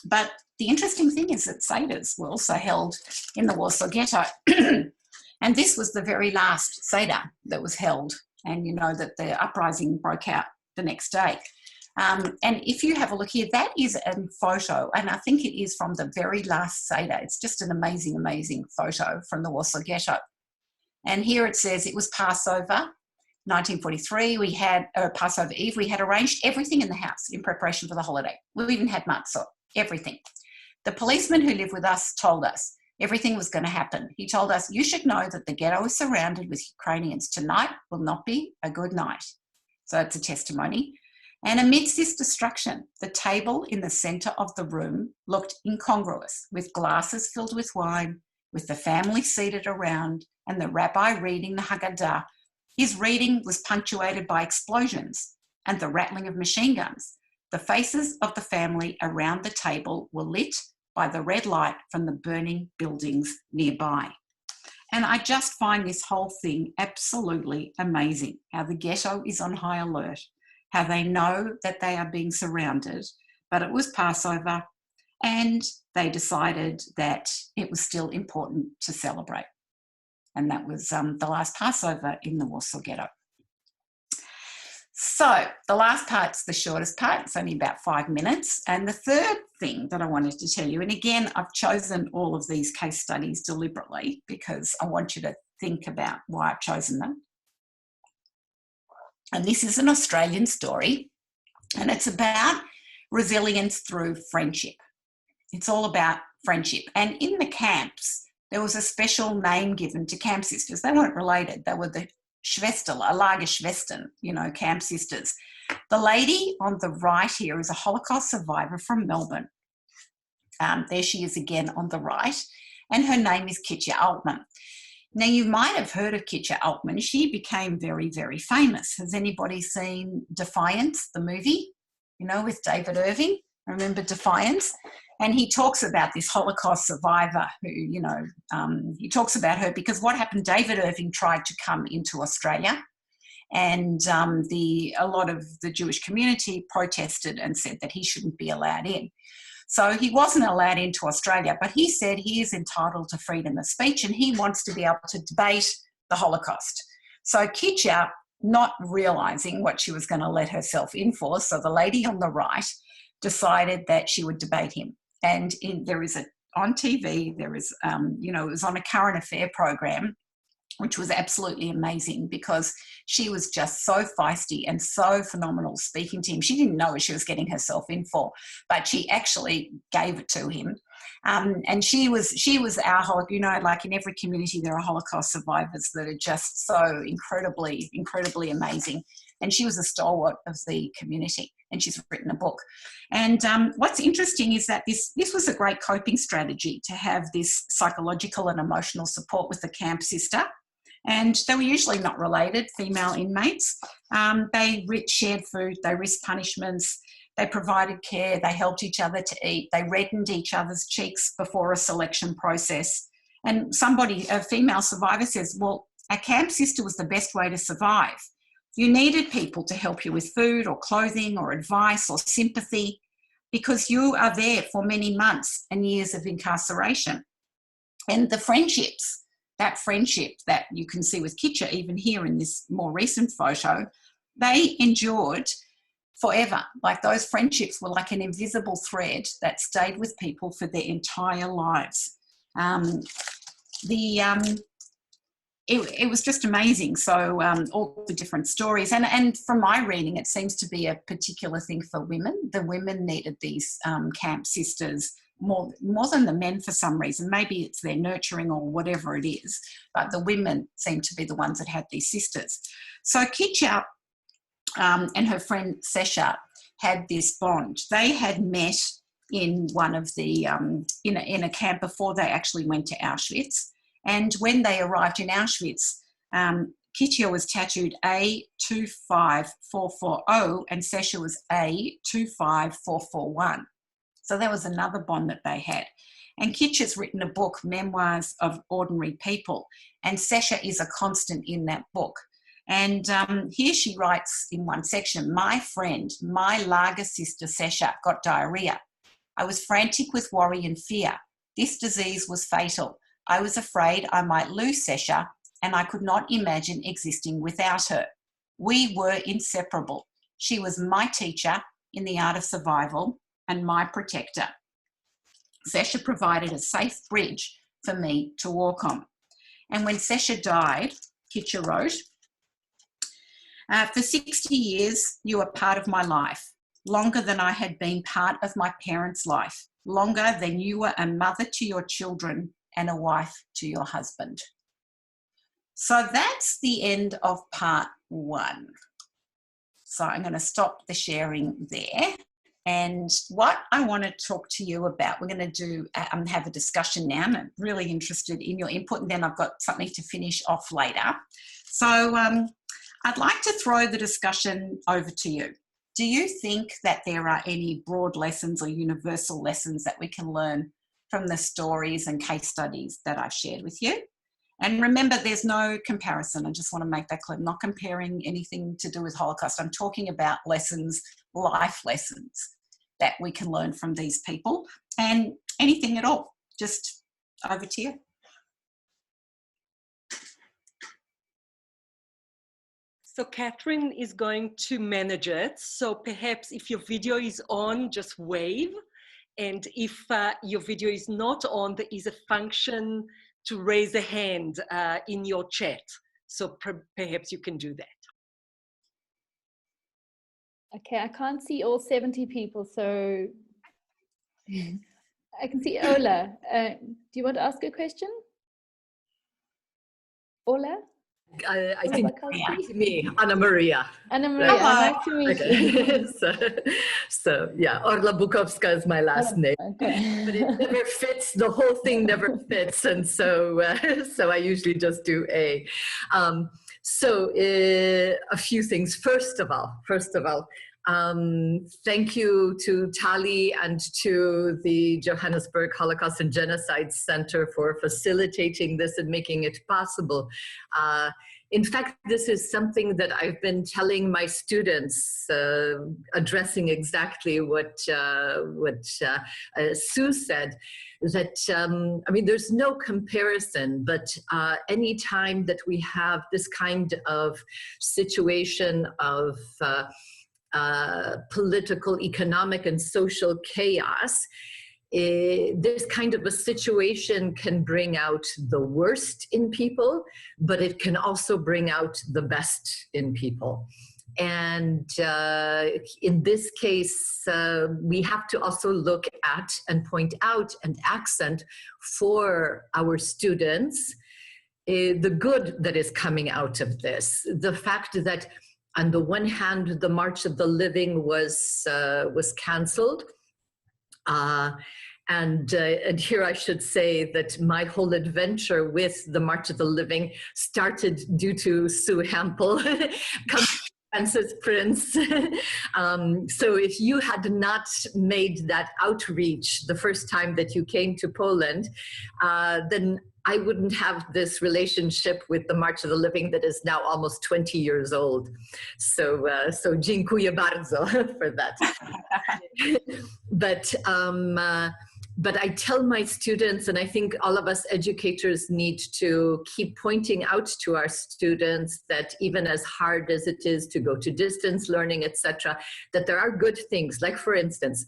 [SPEAKER 2] But the interesting thing is that Seders were also held in the Warsaw Ghetto. And this was the very last Seder that was held. And you know that the uprising broke out the next day. And if you have a look here, that is a photo, and I think it is from the very last Seder. It's just an amazing, amazing photo from the Warsaw Ghetto. And here it says it was Passover, 1943. We had Passover Eve. We had arranged everything in the house in preparation for the holiday. We even had matzah, everything. The policeman who lived with us told us everything was going to happen. He told us, you should know that the ghetto is surrounded with Ukrainians. Tonight will not be a good night. So it's a testimony. And amidst this destruction, the table in the centre of the room looked incongruous, with glasses filled with wine, with the family seated around, and the rabbi reading the Haggadah. His reading was punctuated by explosions and the rattling of machine guns. The faces of the family around the table were lit by the red light from the burning buildings nearby. And I just find this whole thing absolutely amazing, how the ghetto is on high alert, how they know that they are being surrounded, but it was Passover and they decided that it was still important to celebrate. And that was the last Passover in the Warsaw Ghetto. So the last part's the shortest part. It's only about 5 minutes. And the third thing that I wanted to tell you, and again, I've chosen all of these case studies deliberately because I want you to think about why I've chosen them. And this is an Australian story, and it's about resilience through friendship. It's all about friendship. And in the camps, there was a special name given to camp sisters. They weren't related. They were the Schwesterler, Lagerschwestern, you know, camp sisters. The lady on the right here is a Holocaust survivor from Melbourne. There she is again on the right. And her name is Kitja Altman. Now, you might have heard of Kitja Altman. She became very, very famous. Has anybody seen Defiance, the movie, you know, with David Irving? Remember Defiance? And he talks about this Holocaust survivor who, you know, he talks about her because what happened, David Irving tried to come into Australia and a lot of the Jewish community protested and said that he shouldn't be allowed in. So he wasn't allowed into Australia, but he said he is entitled to freedom of speech and he wants to be able to debate the Holocaust. So Kitja, not realising what she was going to let herself in for, so the lady on the right decided that she would debate him. And on TV, there is, you know, it was on a current affair program, which was absolutely amazing because she was just so feisty and so phenomenal speaking to him. She didn't know what she was getting herself in for, but she actually gave it to him. And she was our, you know, like in every community, there are Holocaust survivors that are just so incredibly, incredibly amazing. And she was a stalwart of the community, and she's written a book. And what's interesting is that this was a great coping strategy to have this psychological and emotional support with the camp sister. And they were usually not related, female inmates. They shared food, they risked punishments, they provided care, they helped each other to eat, they reddened each other's cheeks before a selection process. And a female survivor says, well, a camp sister was the best way to survive. You needed people to help you with food or clothing or advice or sympathy because you are there for many months and years of incarceration. And the friendships, that friendship that you can see with Kitja, even here in this more recent photo, they endured forever. Like those friendships were like an invisible thread that stayed with people for their entire lives. It was just amazing. So all the different stories, and from my reading, it seems to be a particular thing for women. The women needed these camp sisters more than the men for some reason. Maybe it's their nurturing or whatever it is, but the women seem to be the ones that had these sisters. So Kitcha and her friend Sesha had this bond. They had met in one of the in a camp before they actually went to Auschwitz. And when they arrived in Auschwitz, Kitcha was tattooed A25440 and Sesha was A25441. So that was another bond that they had. And Kitcha's written a book, Memoirs of Ordinary People, and Sesha is a constant in that book. And here she writes in one section, my friend, my Lager sister Sesha got diarrhea. I was frantic with worry and fear. This disease was fatal. I was afraid I might lose Sesha, and I could not imagine existing without her. We were inseparable. She was my teacher in the art of survival and my protector. Sesha provided a safe bridge for me to walk on. And when Sesha died, Kitcha wrote, for 60 years, you were part of my life, longer than I had been part of my parents' life, longer than you were a mother to your children and a wife to your husband. So that's the end of part 1. So I'm going to stop the sharing there. And what I want to talk to you about, we're going to do have a discussion now. I'm really interested in your input, and then I've got something to finish off later. So I'd like to throw the discussion over to you. Do you think that there are any broad lessons or universal lessons that we can learn from the stories and case studies that I've shared with you? And remember, there's no comparison. I just want to make that clear. I'm not comparing anything to do with Holocaust. I'm talking about lessons, life lessons that we can learn from these people, and anything at all. Just over to you.
[SPEAKER 1] So Catherine is going to manage it. So perhaps if your video is on, just wave. And if your video is not on, there is a function to raise a hand in your chat. So perhaps you can do that.
[SPEAKER 3] Okay, I can't see all 70 people, so I can see Ola. Do you want to ask a question? Ola?
[SPEAKER 4] I think it's me, Anna Maria.
[SPEAKER 3] Anna Maria,
[SPEAKER 4] right?
[SPEAKER 3] Nice to meet you.
[SPEAKER 4] so yeah, Orla Bukowska is my last name.
[SPEAKER 3] Okay.
[SPEAKER 4] But it never fits, the whole thing never fits, and so so I usually just do A. So a few things. First of all, thank you to Tali and to the Johannesburg Holocaust and Genocide Center for facilitating this and making it possible. In fact, this is something that I've been telling my students, addressing exactly what Sue said, that, I mean, there's no comparison, but any time that we have this kind of situation of political, economic, and social chaos, this kind of a situation can bring out the worst in people, but it can also bring out the best in people. And in this case, we have to also look at and point out and accent for our students the good that is coming out of this. The fact that on the one hand, the March of the Living was canceled. And here I should say that my whole adventure with the March of the Living started due to Sue Hampel, Francis Prince. So if you had not made that outreach the first time that you came to Poland, then I wouldn't have this relationship with the March of the Living that is now almost 20 years old. So, so dziękuję bardzo for that. But but I tell my students, and I think all of us educators need to keep pointing out to our students that even as hard as it is to go to distance learning, etc., that there are good things. Like, for instance,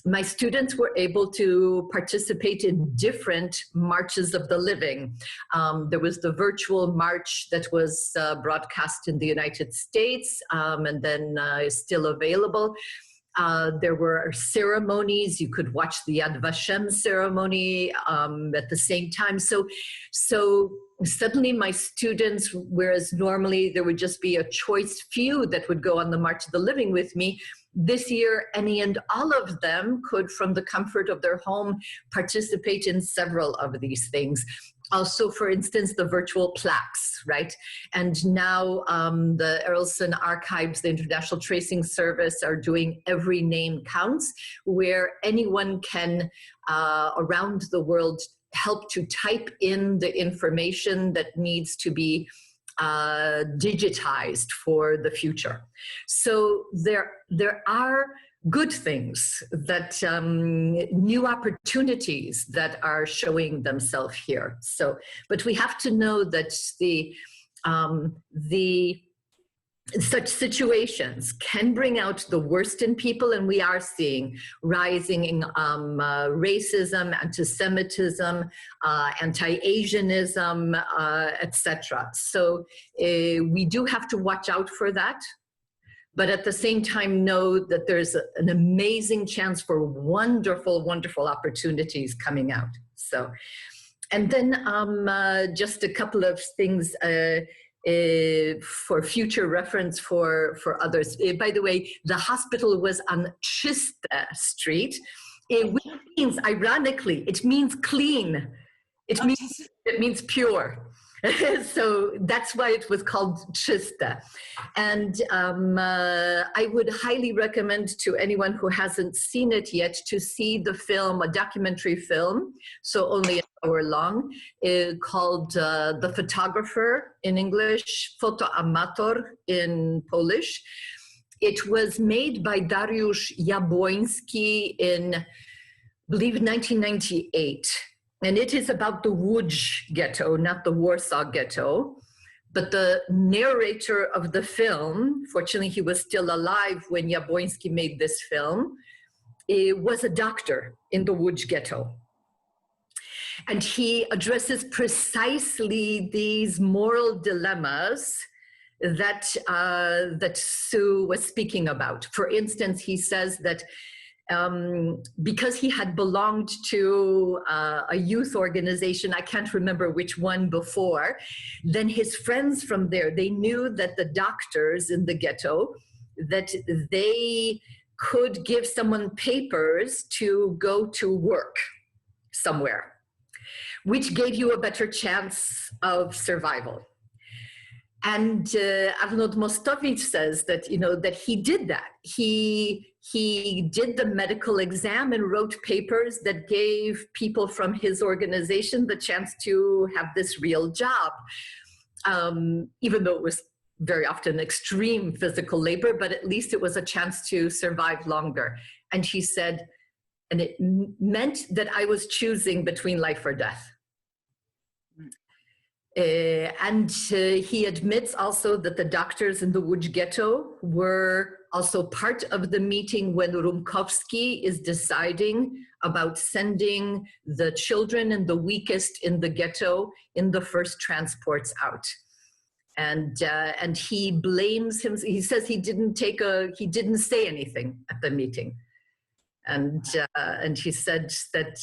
[SPEAKER 4] my students were able to participate in different marches of the living. There was the virtual march that was broadcast in the United States and then is still available. There were ceremonies. You could watch the Yad Vashem ceremony at the same time. So suddenly my students, whereas normally there would just be a choice few that would go on the March of the Living with me, this year, any and all of them could, from the comfort of their home, participate in several of these things. Also, for instance, the virtual plaques, right? And now the Erlson Archives, the International Tracing Service, are doing Every Name Counts, where anyone can, around the world, help to type in the information that needs to be digitized for the future. So there are good things, that new opportunities that are showing themselves here. So, but we have to know that such situations can bring out the worst in people, and we are seeing rising racism, anti-Semitism, anti-Asianism, etc. So we do have to watch out for that, but at the same time know that there's an amazing chance for wonderful, wonderful opportunities coming out. So, and then just a couple of things for future reference for others. By the way, the hospital was on Czyste Street, which means, ironically, it means clean. It means pure. So that's why it was called Czyste. And I would highly recommend to anyone who hasn't seen it yet to see the film, a documentary film, so only an hour long, called The Photographer in English, Foto Amator in Polish. It was made by Dariusz Jabłoński in, I believe, 1998. And it is about the Łódź ghetto, not the Warsaw ghetto. But the narrator of the film, fortunately he was still alive when Jabłoński made this film, was a doctor in the Łódź ghetto. And he addresses precisely these moral dilemmas that, that Sue was speaking about. For instance, he says that because he had belonged to a youth organization, I can't remember which one before, then his friends from there, they knew that the doctors in the ghetto, that they could give someone papers to go to work somewhere, which gave you a better chance of survival. And Arnold Mostowicz says that, you know, that he did that. He did the medical exam and wrote papers that gave people from his organization the chance to have this real job, even though it was very often extreme physical labor, but at least it was a chance to survive longer. And he said, and it meant that I was choosing between life or death. And he admits also that the doctors in the Łódź ghetto were also part of the meeting when Rumkowski is deciding about sending the children and the weakest in the ghetto in the first transports out. And he blames him. He says he didn't say anything at the meeting. And he said that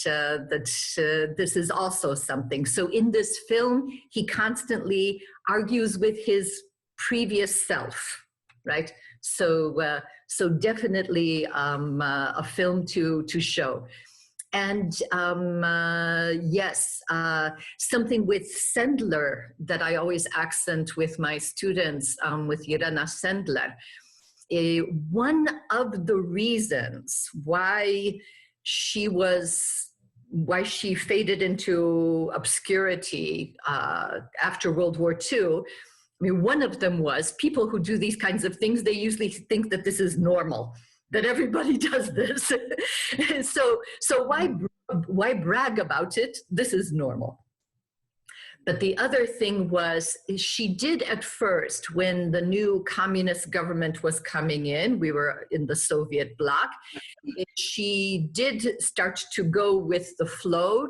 [SPEAKER 4] this is also something. So in this film, he constantly argues with his previous self, right? So so definitely a film to show. And yes, something with Sendler that I always accent with my students, with Irena Sendler. One of the reasons why she faded into obscurity after World War II, I mean, one of them was people who do these kinds of things, they usually think that this is normal, that everybody does this. So why bring why brag about it? This is normal. But the other thing was, she did at first, when the new communist government was coming in, we were in the Soviet bloc, she did start to go with the flow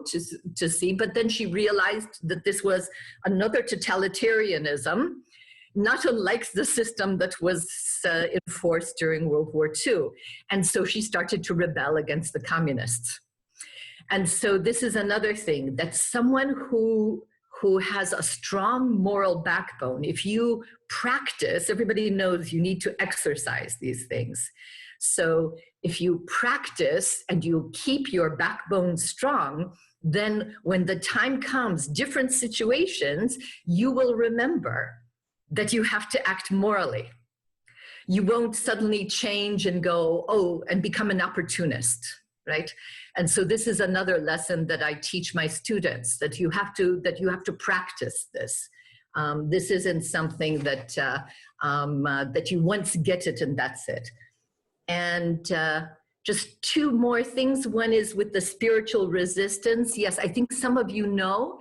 [SPEAKER 4] to see, but then she realized that this was another totalitarianism, not unlike the system that was enforced during World War II. And so she started to rebel against the communists. And so this is another thing, that someone who has a strong moral backbone, if you practice, everybody knows you need to exercise these things. So if you practice and you keep your backbone strong, then when the time comes, different situations, you will remember that you have to act morally. You won't suddenly change and go, oh, and become an opportunist, right? And so this is another lesson that I teach my students, that you have to practice this. This isn't something that that you once get it and that's it. And just two more things. One is with the spiritual resistance. Yes, I think some of you know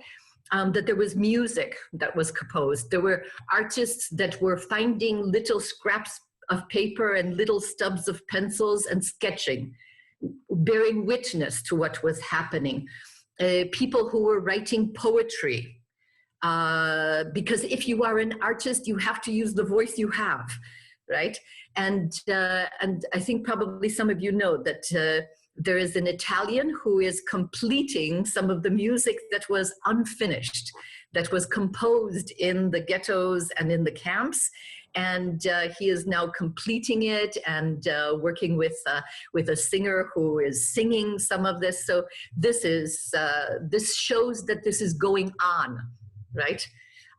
[SPEAKER 4] that there was music that was composed. There were artists that were finding little scraps of paper and little stubs of pencils and sketching, bearing witness to what was happening. People who were writing poetry, because if you are an artist, you have to use the voice you have, right? And I think probably some of you know that there is an Italian who is completing some of the music that was unfinished, that was composed in the ghettos and in the camps. And he is now completing it and working with a singer who is singing some of this. So this shows that this is going on, right?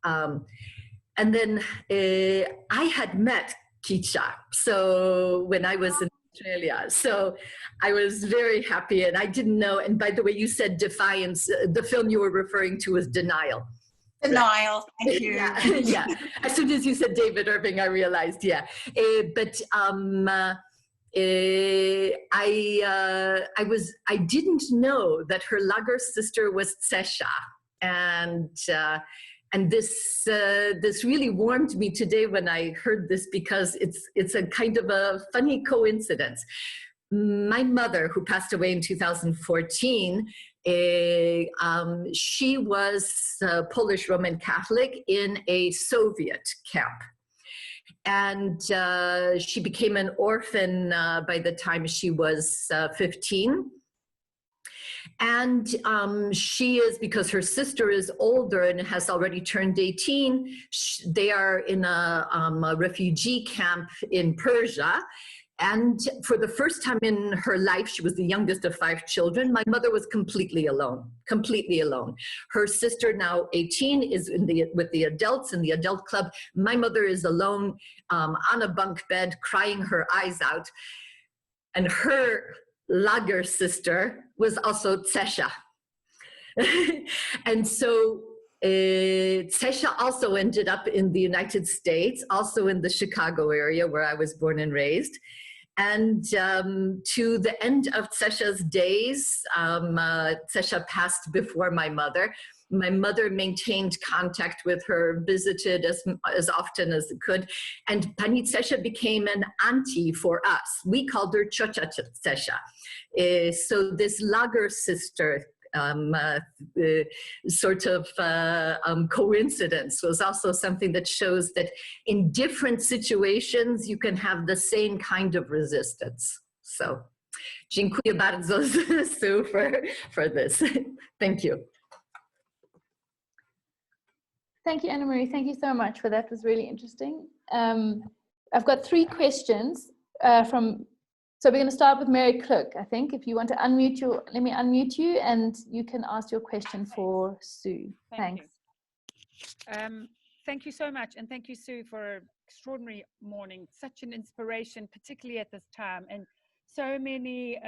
[SPEAKER 4] And then I had met Kicha, so when I was in Australia, so I was very happy, and I didn't know. And by the way, you said defiance. The film you were referring to was Denial.
[SPEAKER 2] Denial, thank you.
[SPEAKER 4] Yeah, yeah. As soon as you said David Irving, I realized, yeah. But I didn't know that her Lager sister was Tsesha, and this really warmed me today when I heard this, because it's a kind of a funny coincidence. My mother, who passed away in 2014, she was Polish Roman Catholic in a Soviet camp. And she became an orphan by the time she was 15. And she is, because her sister is older and has already turned 18, they are in a refugee camp in Persia. And for the first time in her life, she was the youngest of 5 children. My mother was completely alone, completely alone. Her sister, now 18, is with the adults in the adult club. My mother is alone on a bunk bed, crying her eyes out. And her Lager sister was also Tsesha. And so Tsesha also ended up in the United States, also in the Chicago area where I was born and raised. And to the end of Tsesha's days, Tsesha passed before my mother. My mother maintained contact with her, visited as often as it could. And Pani Tsesha became an auntie for us. We called her Ciocia Tsesha. So this Lager sister sort of coincidence was also something that shows that in different situations you can have the same kind of resistance. So dziękuję bardzo, Sue, for this. Thank you.
[SPEAKER 3] Thank you, Anna Marie. Thank you so much for that. It was really interesting. I've got 3 questions so we're going to start with Mary Clerk, I think. If you want to unmute let me unmute you and you can ask your question for Sue. Thanks.
[SPEAKER 5] Thank you so much. And thank you, Sue, for an extraordinary morning. Such an inspiration, particularly at this time. And so many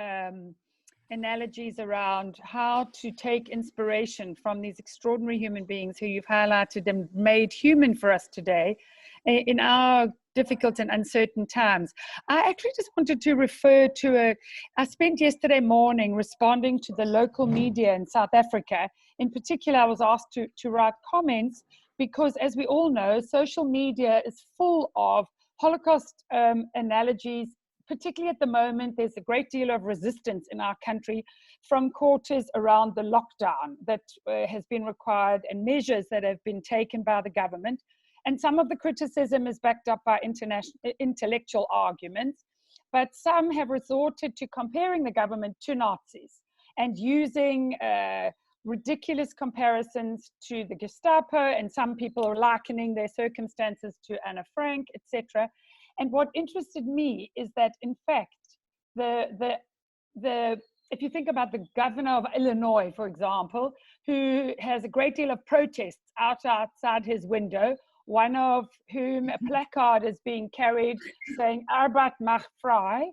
[SPEAKER 5] analogies around how to take inspiration from these extraordinary human beings who you've highlighted and made human for us today in our difficult and uncertain times. I actually just wanted to refer to I spent yesterday morning responding to the local media in South Africa. In particular, I was asked to write comments because, as we all know, social media is full of Holocaust analogies. Particularly at the moment, there's a great deal of resistance in our country from quarters around the lockdown that has been required and measures that have been taken by the government. And some of the criticism is backed up by intellectual arguments, but some have resorted to comparing the government to Nazis and using ridiculous comparisons to the Gestapo, and some people are likening their circumstances to Anne Frank, etc. And what interested me is that, in fact, if you think about the governor of Illinois, for example, who has a great deal of protests outside his window, one of whom a placard is being carried saying Arbeit macht frei,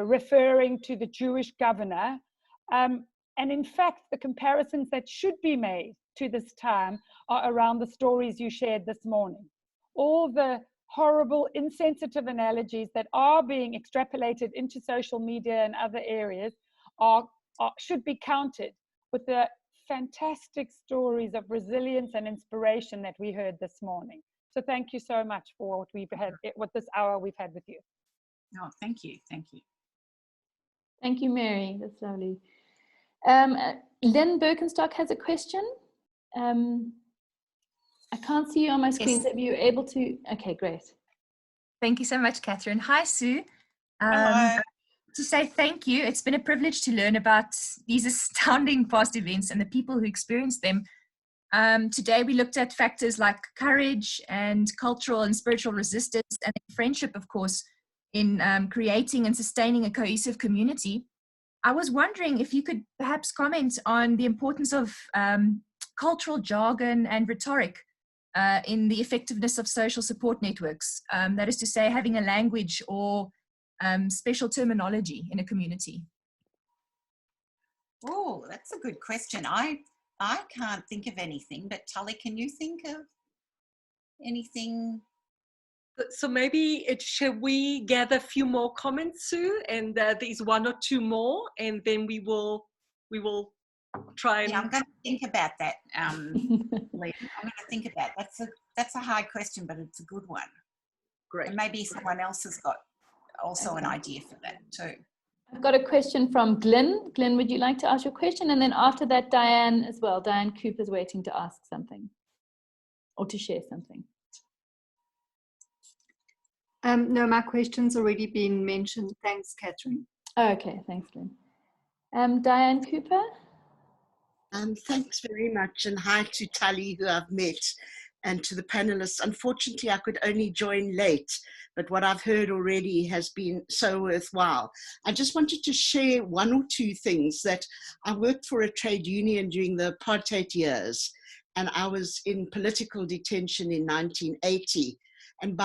[SPEAKER 5] referring to the Jewish governor. And in fact, the comparisons that should be made to this time are around the stories you shared this morning. All the horrible, insensitive analogies that are being extrapolated into social media and other areas should be counted with the fantastic stories of resilience and inspiration that we heard this morning. So thank you so much for what this hour we've had with you.
[SPEAKER 2] Oh, thank you. Thank you.
[SPEAKER 3] Thank you, Mary. That's lovely. Lynn Birkenstock has a question. I can't see you on my screen.
[SPEAKER 6] Yes.
[SPEAKER 3] So are you able to? Okay, great.
[SPEAKER 6] Thank you so much, Catherine. Hi, Sue.
[SPEAKER 2] Hello.
[SPEAKER 6] To say thank you. It's been a privilege to learn about these astounding past events and the people who experienced them. Today, we looked at factors like courage and cultural and spiritual resistance, and friendship, of course, in creating and sustaining a cohesive community. I was wondering if you could perhaps comment on the importance of cultural jargon and rhetoric in the effectiveness of social support networks. That is to say, having a language or special terminology in a community.
[SPEAKER 2] Oh, that's a good question. I can't think of anything, but Tully, can you think of anything?
[SPEAKER 1] So maybe shall we gather a few more comments, Sue, and there's one or two more, and then we will try and.
[SPEAKER 2] Yeah, I'm going to think about that. Lee. I'm going to think about that's a hard question, but it's a good one.
[SPEAKER 1] Great.
[SPEAKER 2] And maybe someone else has got also an idea for that too.
[SPEAKER 3] I've got a question from Glenn. Glenn, would you like to ask your question? And then after that, Diane as well. Diane Cooper's waiting to ask something or to share something.
[SPEAKER 7] No, my question's already been mentioned. Thanks, Catherine.
[SPEAKER 3] Oh, okay, thanks, Glenn. Diane Cooper?
[SPEAKER 8] Thanks very much, and hi to Tully, who I've met, and to the panelists. Unfortunately, I could only join late, but what I've heard already has been so worthwhile. I just wanted to share one or two things. That I worked for a trade union during the apartheid years, and I was in political detention in 1980. And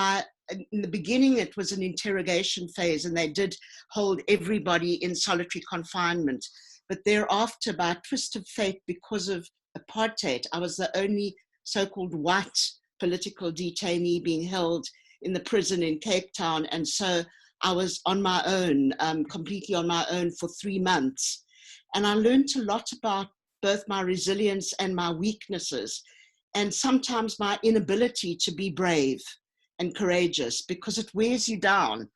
[SPEAKER 8] in the beginning, it was an interrogation phase, and they did hold everybody in solitary confinement. But thereafter, by a twist of fate, because of apartheid, I was the only so-called white political detainee being held in the prison in Cape Town. And so I was on my own, completely on my own for 3 months. And I learned a lot about both my resilience and my weaknesses, and sometimes my inability to be brave and courageous, because it wears you down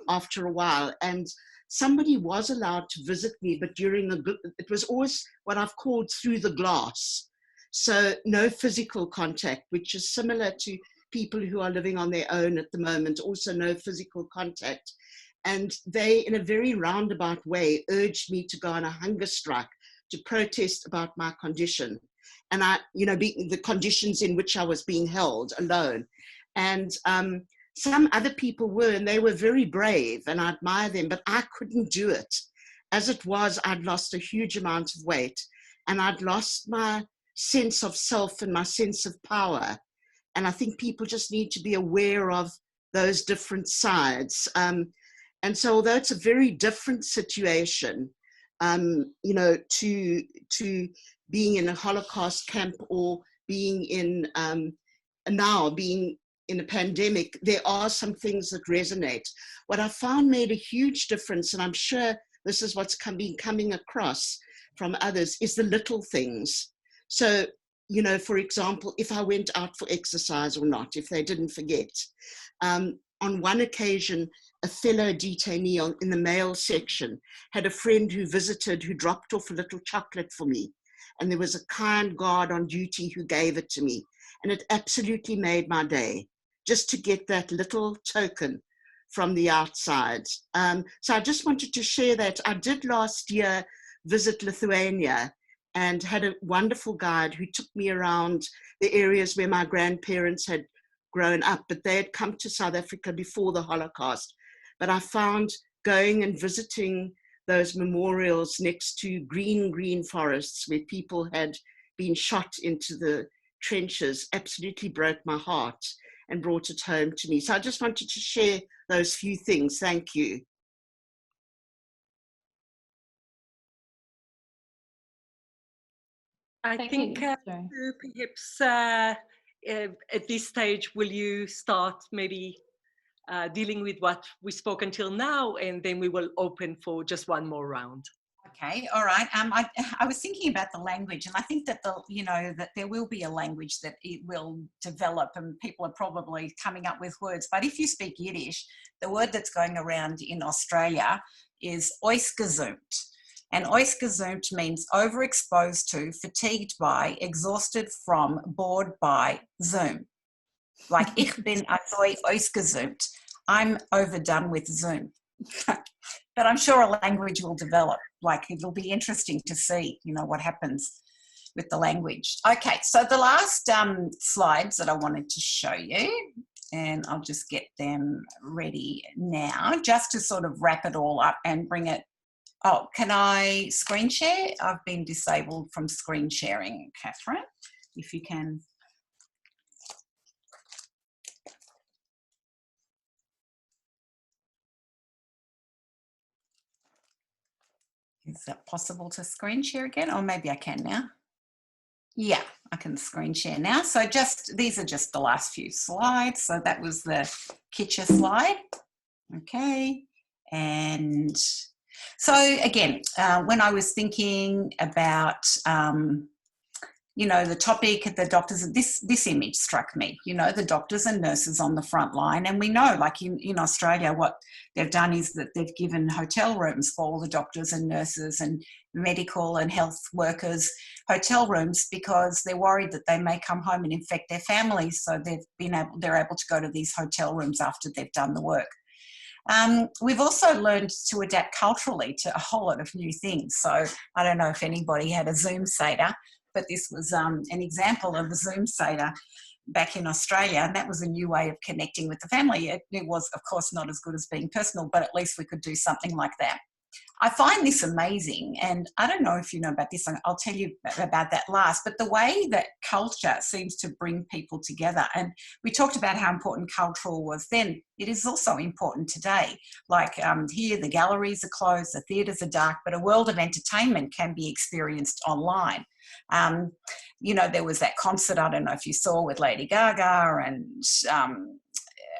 [SPEAKER 8] after a while. And somebody was allowed to visit me, but it was always what I've called through the glass. So no physical contact, which is similar to people who are living on their own at the moment, also no physical contact. And they, in a very roundabout way, urged me to go on a hunger strike to protest about my condition. And the conditions in which I was being held alone. And some other people were, and they were very brave, and I admire them, but I couldn't do it. As it was, I'd lost a huge amount of weight, and I'd lost my sense of self and my sense of power. And I think people just need to be aware of those different sides. And so although it's a very different situation, to being in a Holocaust camp or being in, now being in a pandemic, there are some things that resonate. What I found made a huge difference, and I'm sure this is what's been coming across from others, is the little things. So, you know, for example, if I went out for exercise or not, if they didn't forget. On one occasion, a fellow detainee in the male section had a friend who visited who dropped off a little chocolate for me. And there was a kind guard on duty who gave it to me. And it absolutely made my day, just to get that little token from the outside. So I just wanted to share that. I did last year visit Lithuania and had a wonderful guide who took me around the areas where my grandparents had grown up, but they had come to South Africa before the Holocaust. But I found going and visiting those memorials next to green forests where people had been shot into the trenches absolutely broke my heart and brought it home to me. So I just wanted to share those few things. Thank you.
[SPEAKER 1] I think perhaps at this stage, will you start maybe dealing with what we spoke until now, and then we will open for just one more round.
[SPEAKER 2] Okay, all right. I was thinking about the language, and I think that that there will be a language that it will develop, and people are probably coming up with words. But if you speak Yiddish, the word that's going around in Australia is ausgezoomd. And ausgezoomd means overexposed to, fatigued by, exhausted from, bored by Zoom. Like, ich bin so ausgezoomd. I'm overdone with Zoom. But I'm sure a language will develop. Like, it'll be interesting to see, what happens with the language. Okay, so the last slides that I wanted to show you, and I'll just get them ready now, just to sort of wrap it all up and bring it. Oh, can I screen share? I've been disabled from screen sharing, Catherine, if you can. Is that possible to screen share again? Or maybe I can now. Yeah, I can screen share now. So these are just the last few slides. So that was the Kitcher slide. Okay. And so again, when I was thinking about, the topic, the doctors, this image struck me, the doctors and nurses on the front line. And we know, like in Australia, what they've done is that they've given hotel rooms for all the doctors and nurses and medical and health workers, hotel rooms, because they're worried that they may come home and infect their families. So they're able to go to these hotel rooms after they've done the work. We've also learned to adapt culturally to a whole lot of new things. So I don't know if anybody had a Zoom Seder, but this was an example of a Zoom Seder back in Australia, and that was a new way of connecting with the family. It was, of course, not as good as being personal, but at least we could do something like that. I find this amazing, and I don't know if you know about this, I'll tell you about that last, but the way that culture seems to bring people together, and we talked about how important cultural was then, it is also important today. Like here, the galleries are closed, the theatres are dark, but a world of entertainment can be experienced online. There was that concert, I don't know if you saw, with Lady Gaga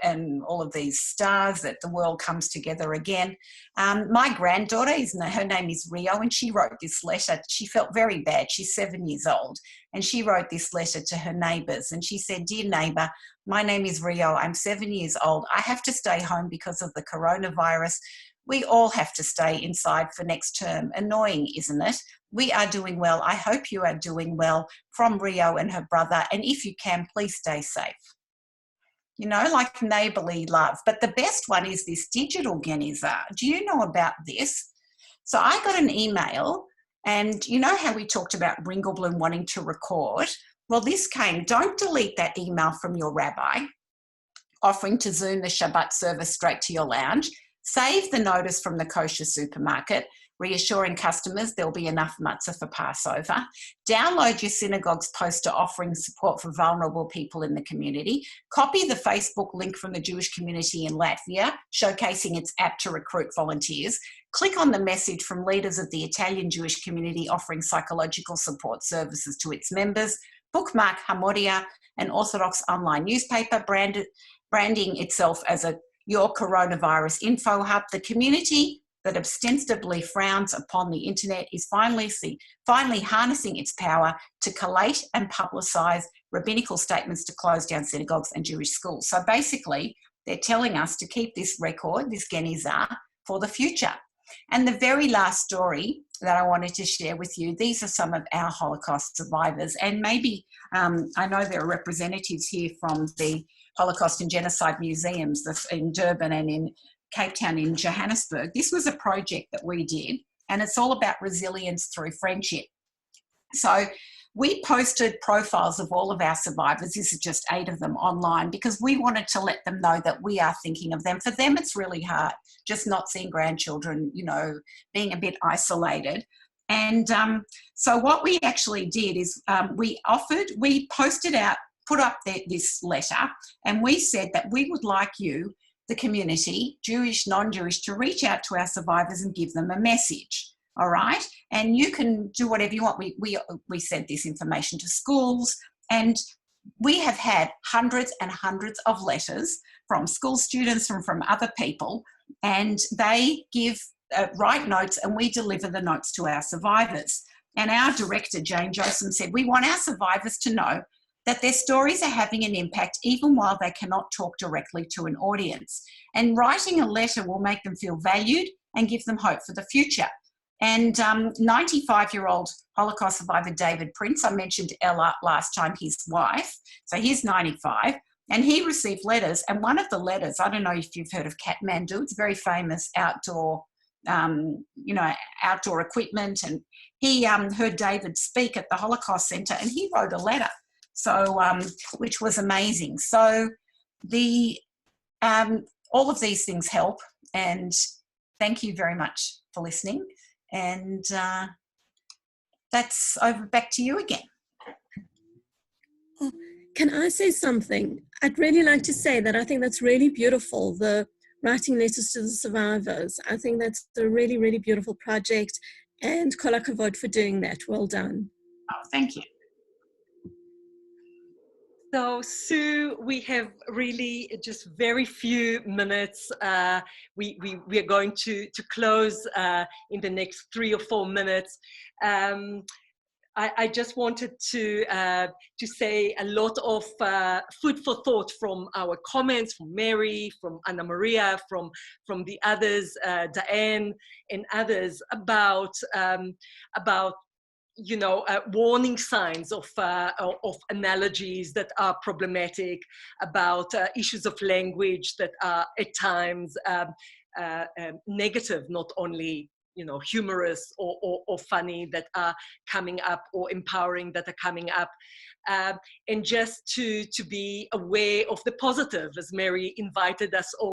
[SPEAKER 2] and all of these stars, that the world comes together again. My granddaughter, her name is Rio, and she wrote this letter. She felt very bad. She's 7 years old, and she wrote this letter to her neighbours, and she said, "Dear neighbour, my name is Rio. I'm 7 years old. I have to stay home because of the coronavirus. We all have to stay inside for next term. Annoying, isn't it? We are doing well. I hope you are doing well. From Rio and her brother. And if you can, please stay safe." Like neighbourly love. But the best one is this digital Geniza. Do you know about this? So I got an email, and you know how we talked about Ringelblum wanting to record? Well, this came. Don't delete that email from your rabbi offering to Zoom the Shabbat service straight to your lounge. Save the notice from the kosher supermarket, reassuring customers there'll be enough matzah for Passover. Download your synagogue's poster offering support for vulnerable people in the community. Copy the Facebook link from the Jewish community in Latvia, showcasing its app to recruit volunteers. Click on the message from leaders of the Italian Jewish community offering psychological support services to its members. bookmark Hamoria, an Orthodox online newspaper branding itself as a Your Coronavirus Info Hub. The community that ostensibly frowns upon the internet is finally harnessing its power to collate and publicise rabbinical statements to close down synagogues and Jewish schools. So basically, they're telling us to keep this record, this GINZ, for the future. And the very last story that I wanted to share with you, these are some of our Holocaust survivors. And maybe, I know there are representatives here from the Holocaust and Genocide Museums in Durban and in Cape Town in Johannesburg. This was a project that we did, and it's all about resilience through friendship. So we posted profiles of all of our survivors, this is just 8 of them, online, because we wanted to let them know that we are thinking of them. For them, it's really hard, just not seeing grandchildren, you know, being a bit isolated. And so what we actually did is we posted out, put up this letter, and we said that we would like you, the community, Jewish, non-Jewish, to reach out to our survivors and give them a message. All right, and you can do whatever you want. We sent this information to schools, and we have had hundreds and hundreds of letters from school students and from other people, and they write notes, and we deliver the notes to our survivors. And our director, Jane Joseph, said, we want our survivors to know that their stories are having an impact even while they cannot talk directly to an audience. And writing a letter will make them feel valued and give them hope for the future. And 95-year-old Holocaust survivor David Prince, I mentioned Ella last time, his wife, so he's 95, and he received letters. And one of the letters, I don't know if you've heard of Kathmandu, it's very famous outdoor, outdoor equipment. And he heard David speak at the Holocaust Centre, and he wrote a letter, so which was amazing. So all of these things help, and thank you very much for listening. And that's over, back to you again.
[SPEAKER 9] Can I say something? I'd really like to say that I think that's really beautiful, the writing letters to the survivors. I think that's a really, really beautiful project, and kol hakavod for doing that. Well done.
[SPEAKER 2] Oh, thank you.
[SPEAKER 1] So, Sue, we have really just very few minutes. We are going to close in the next 3 or 4 minutes. I just wanted to say a lot of food for thought from our comments, from Mary, from Anna Maria, from the others, Diane and others, about warning signs of analogies that are problematic, about issues of language that are at times negative, not only humorous or funny, that are coming up, or empowering that are coming up, and just to be aware of the positive, as Mary invited us all